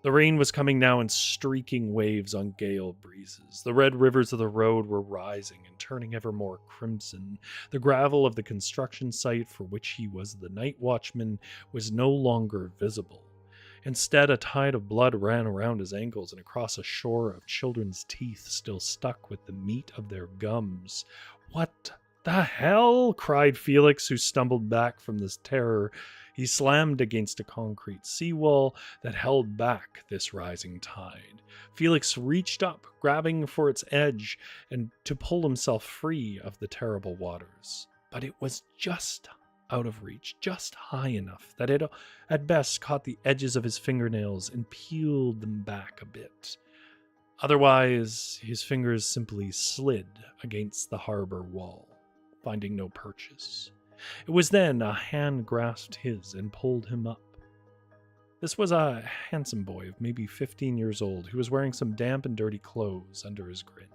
The rain was coming now in streaking waves on gale breezes. The red rivers of the road were rising and turning ever more crimson. The gravel of the construction site for which he was the night watchman was no longer visible. Instead, a tide of blood ran around his ankles and across a shore of children's teeth still stuck with the meat of their gums. What the hell? Cried Felix, who stumbled back from this terror. He slammed against a concrete seawall that held back this rising tide. Felix reached up, grabbing for its edge, and to pull himself free of the terrible waters. But it was just out of reach, just high enough that it at best caught the edges of his fingernails and peeled them back a bit. Otherwise, his fingers simply slid against the harbor wall, finding no purchase. It was then a hand grasped his and pulled him up. This was a handsome boy of maybe 15 years old who was wearing some damp and dirty clothes under his grin.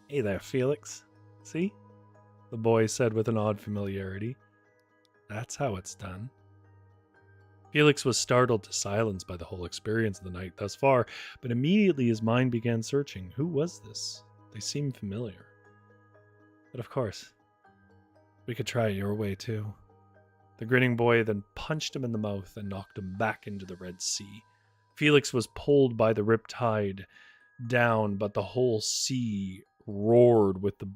"Hey there, Felix. See?" the boy said with an odd familiarity. "That's how it's done." Felix was startled to silence by the whole experience of the night thus far, but immediately his mind began searching. Who was this? They seemed familiar. But of course, we could try it your way too. The grinning boy then punched him in the mouth and knocked him back into the Red Sea. Felix was pulled by the riptide down, but the whole sea roared with the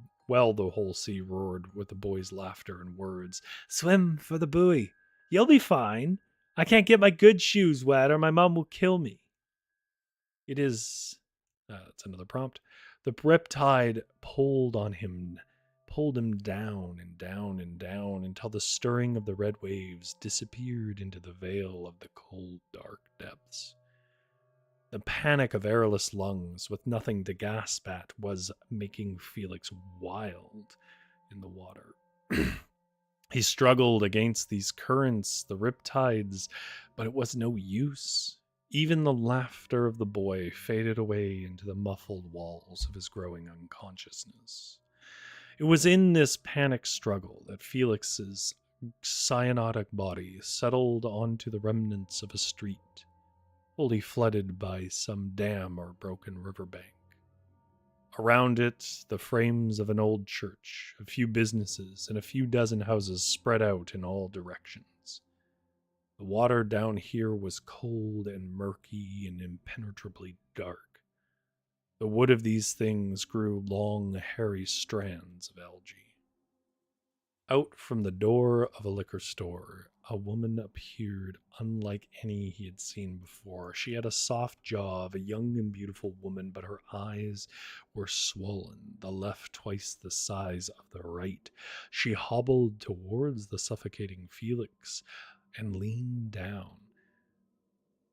boy's laughter and words. "Swim for the buoy. You'll be fine. I can't get my good shoes wet or my mom will kill me." It is... that's another prompt. The riptide pulled him down and down and down until the stirring of the red waves disappeared into the veil of the cold, dark depths. The panic of airless lungs with nothing to gasp at was making Felix wild in the water. He struggled against these currents, the riptides, but it was no use. Even the laughter of the boy faded away into the muffled walls of his growing unconsciousness. It was in this panic struggle that Felix's cyanotic body settled onto the remnants of a street, fully flooded by some dam or broken riverbank. Around it, the frames of an old church, a few businesses, and a few dozen houses spread out in all directions. The water down here was cold and murky and impenetrably dark. The wood of these things grew long, hairy strands of algae. Out from the door of a liquor store, a woman appeared unlike any he had seen before. She had a soft jaw of a young and beautiful woman, but her eyes were swollen, the left twice the size of the right. She hobbled towards the suffocating Felix and leaned down.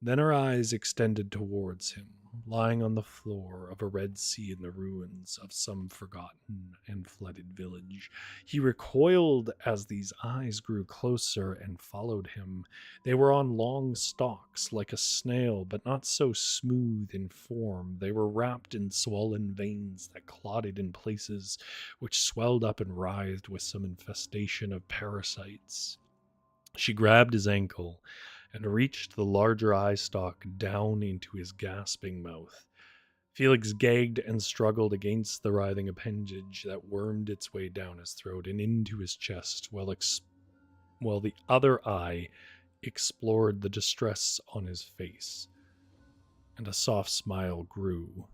Then her eyes extended towards him, lying on the floor of a Red Sea in the ruins of some forgotten and flooded village. He recoiled as these eyes grew closer and followed him. They were on long stalks, like a snail, but not so smooth in form. They were wrapped in swollen veins that clotted in places, which swelled up and writhed with some infestation of parasites. She grabbed his ankle and reached the larger eye stalk down into his gasping mouth. Felix gagged and struggled against the writhing appendage that wormed its way down his throat and into his chest, while the other eye explored the distress on his face, and a soft smile grew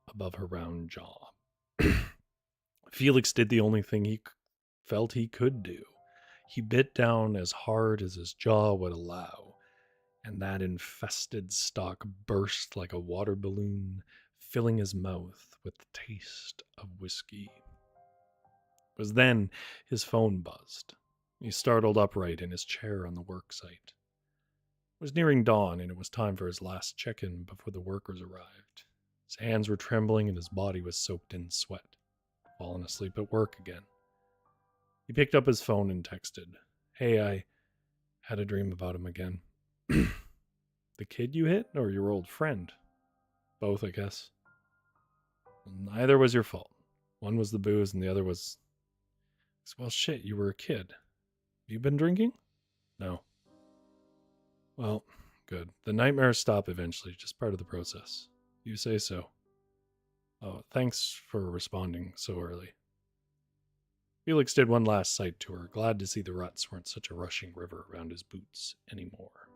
above her round jaw. Felix did the only thing he felt he could do. He bit down as hard as his jaw would allow, and that infested stalk burst like a water balloon, filling his mouth with the taste of whiskey. It was then his phone buzzed. He startled upright in his chair on the work site. It was nearing dawn, and it was time for his last check-in before the workers arrived. His hands were trembling, and his body was soaked in sweat. Fallen asleep at work again. He picked up his phone and texted, "Hey, I had a dream about him again." "The kid you hit, or your old friend?" "Both, I guess." "Neither was your fault. One was the booze and the other was, well, shit, you were a kid. You been drinking? No. Well, good. The nightmares stop eventually, just part of the process. You say so. Oh, thanks for responding so early. Felix did one last sight tour, glad to see the ruts weren't such a rushing river around his boots anymore.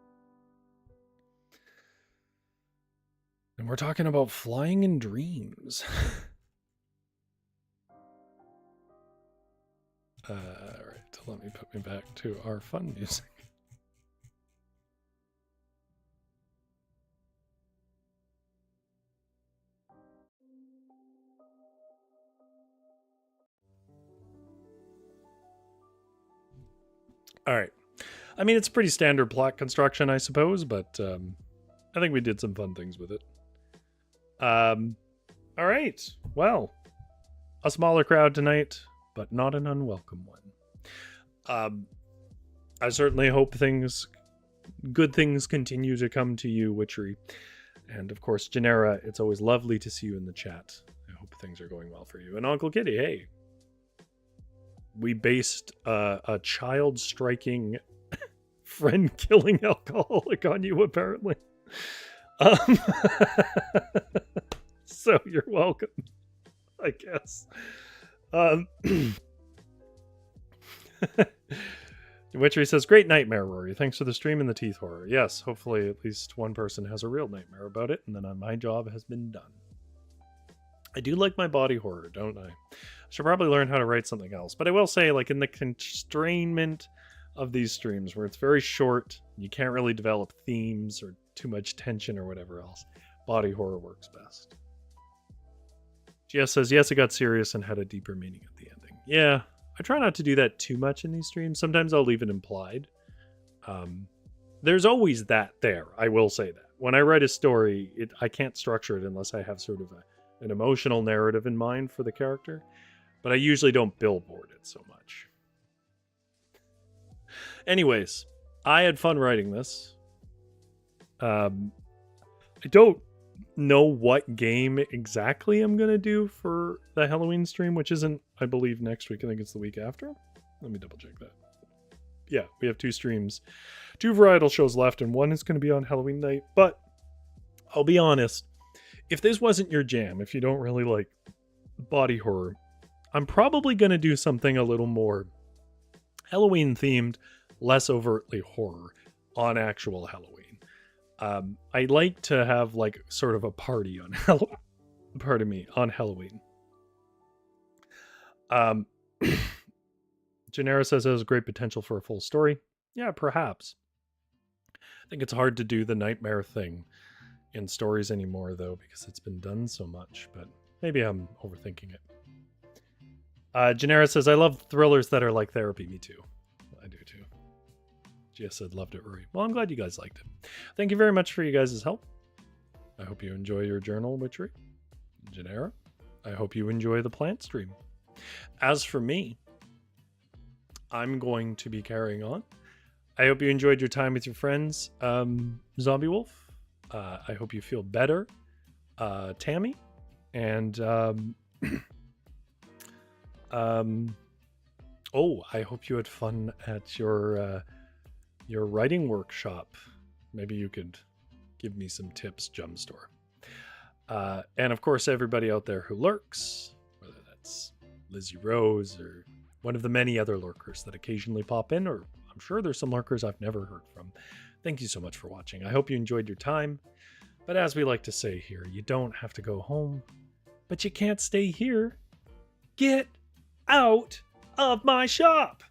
And we're talking about flying in dreams. Alright, let me put me back to our fun music. Alright. I mean, it's a pretty standard plot construction, I suppose, but I think we did some fun things with it. Alright. Well, a smaller crowd tonight, but not an unwelcome one. I certainly hope good things continue to come to you, Witchery. And of course, Genera, it's always lovely to see you in the chat. I hope things are going well for you. And Uncle Kitty, hey. We based a child striking, friend killing alcoholic on you, apparently. So you're welcome, I guess. Witchery says, great nightmare, Rory. Thanks for the stream and the teeth horror. Yes, hopefully at least one person has a real nightmare about it, and then my job has been done. I do like my body horror, don't I? I should probably learn how to write something else. But I will say, like, in the constrainment of these streams, where it's very short, you can't really develop themes or too much tension or whatever else, body horror works best. GS says, yes, it got serious and had a deeper meaning at the ending. Yeah, I try not to do that too much in these streams. Sometimes I'll leave it implied. There's always that there, I will say that. When I write a story, I can't structure it unless I have sort of an emotional narrative in mind for the character. But I usually don't billboard it so much. Anyways, I had fun writing this. I don't know what game exactly I'm going to do for the Halloween stream, which isn't, I believe, next week. I think it's the week after. Let me double check that. Yeah, we have 2 streams, 2 varietal shows left, and one is going to be on Halloween night. But I'll be honest, if this wasn't your jam, if you don't really like body horror, I'm probably going to do something a little more Halloween themed, less overtly horror on actual Halloween. I like to have like sort of a party on Halloween. Genera says it has great potential for a full story. Yeah, perhaps. I think it's hard to do the nightmare thing in stories anymore, though, because it's been done so much, but maybe I'm overthinking it. Genera says, I love thrillers that are like therapy. Me too. I do too. Gia said, loved it, Rory. Well, I'm glad you guys liked it. Thank you very much for you guys' help. I hope you enjoy your journal, Witchery. Genera, I hope you enjoy the plant stream. As for me, I'm going to be carrying on. I hope you enjoyed your time with your friends, Zombie Wolf. I hope you feel better, Tammy. And oh, I hope you had fun at your writing workshop. Maybe you could give me some tips, Jumstore. And of course, everybody out there who lurks, whether that's Lizzie Rose or one of the many other lurkers that occasionally pop in, or I'm sure there's some lurkers I've never heard from. Thank you so much for watching. I hope you enjoyed your time. But as we like to say here, you don't have to go home, but you can't stay here. Get out of my shop!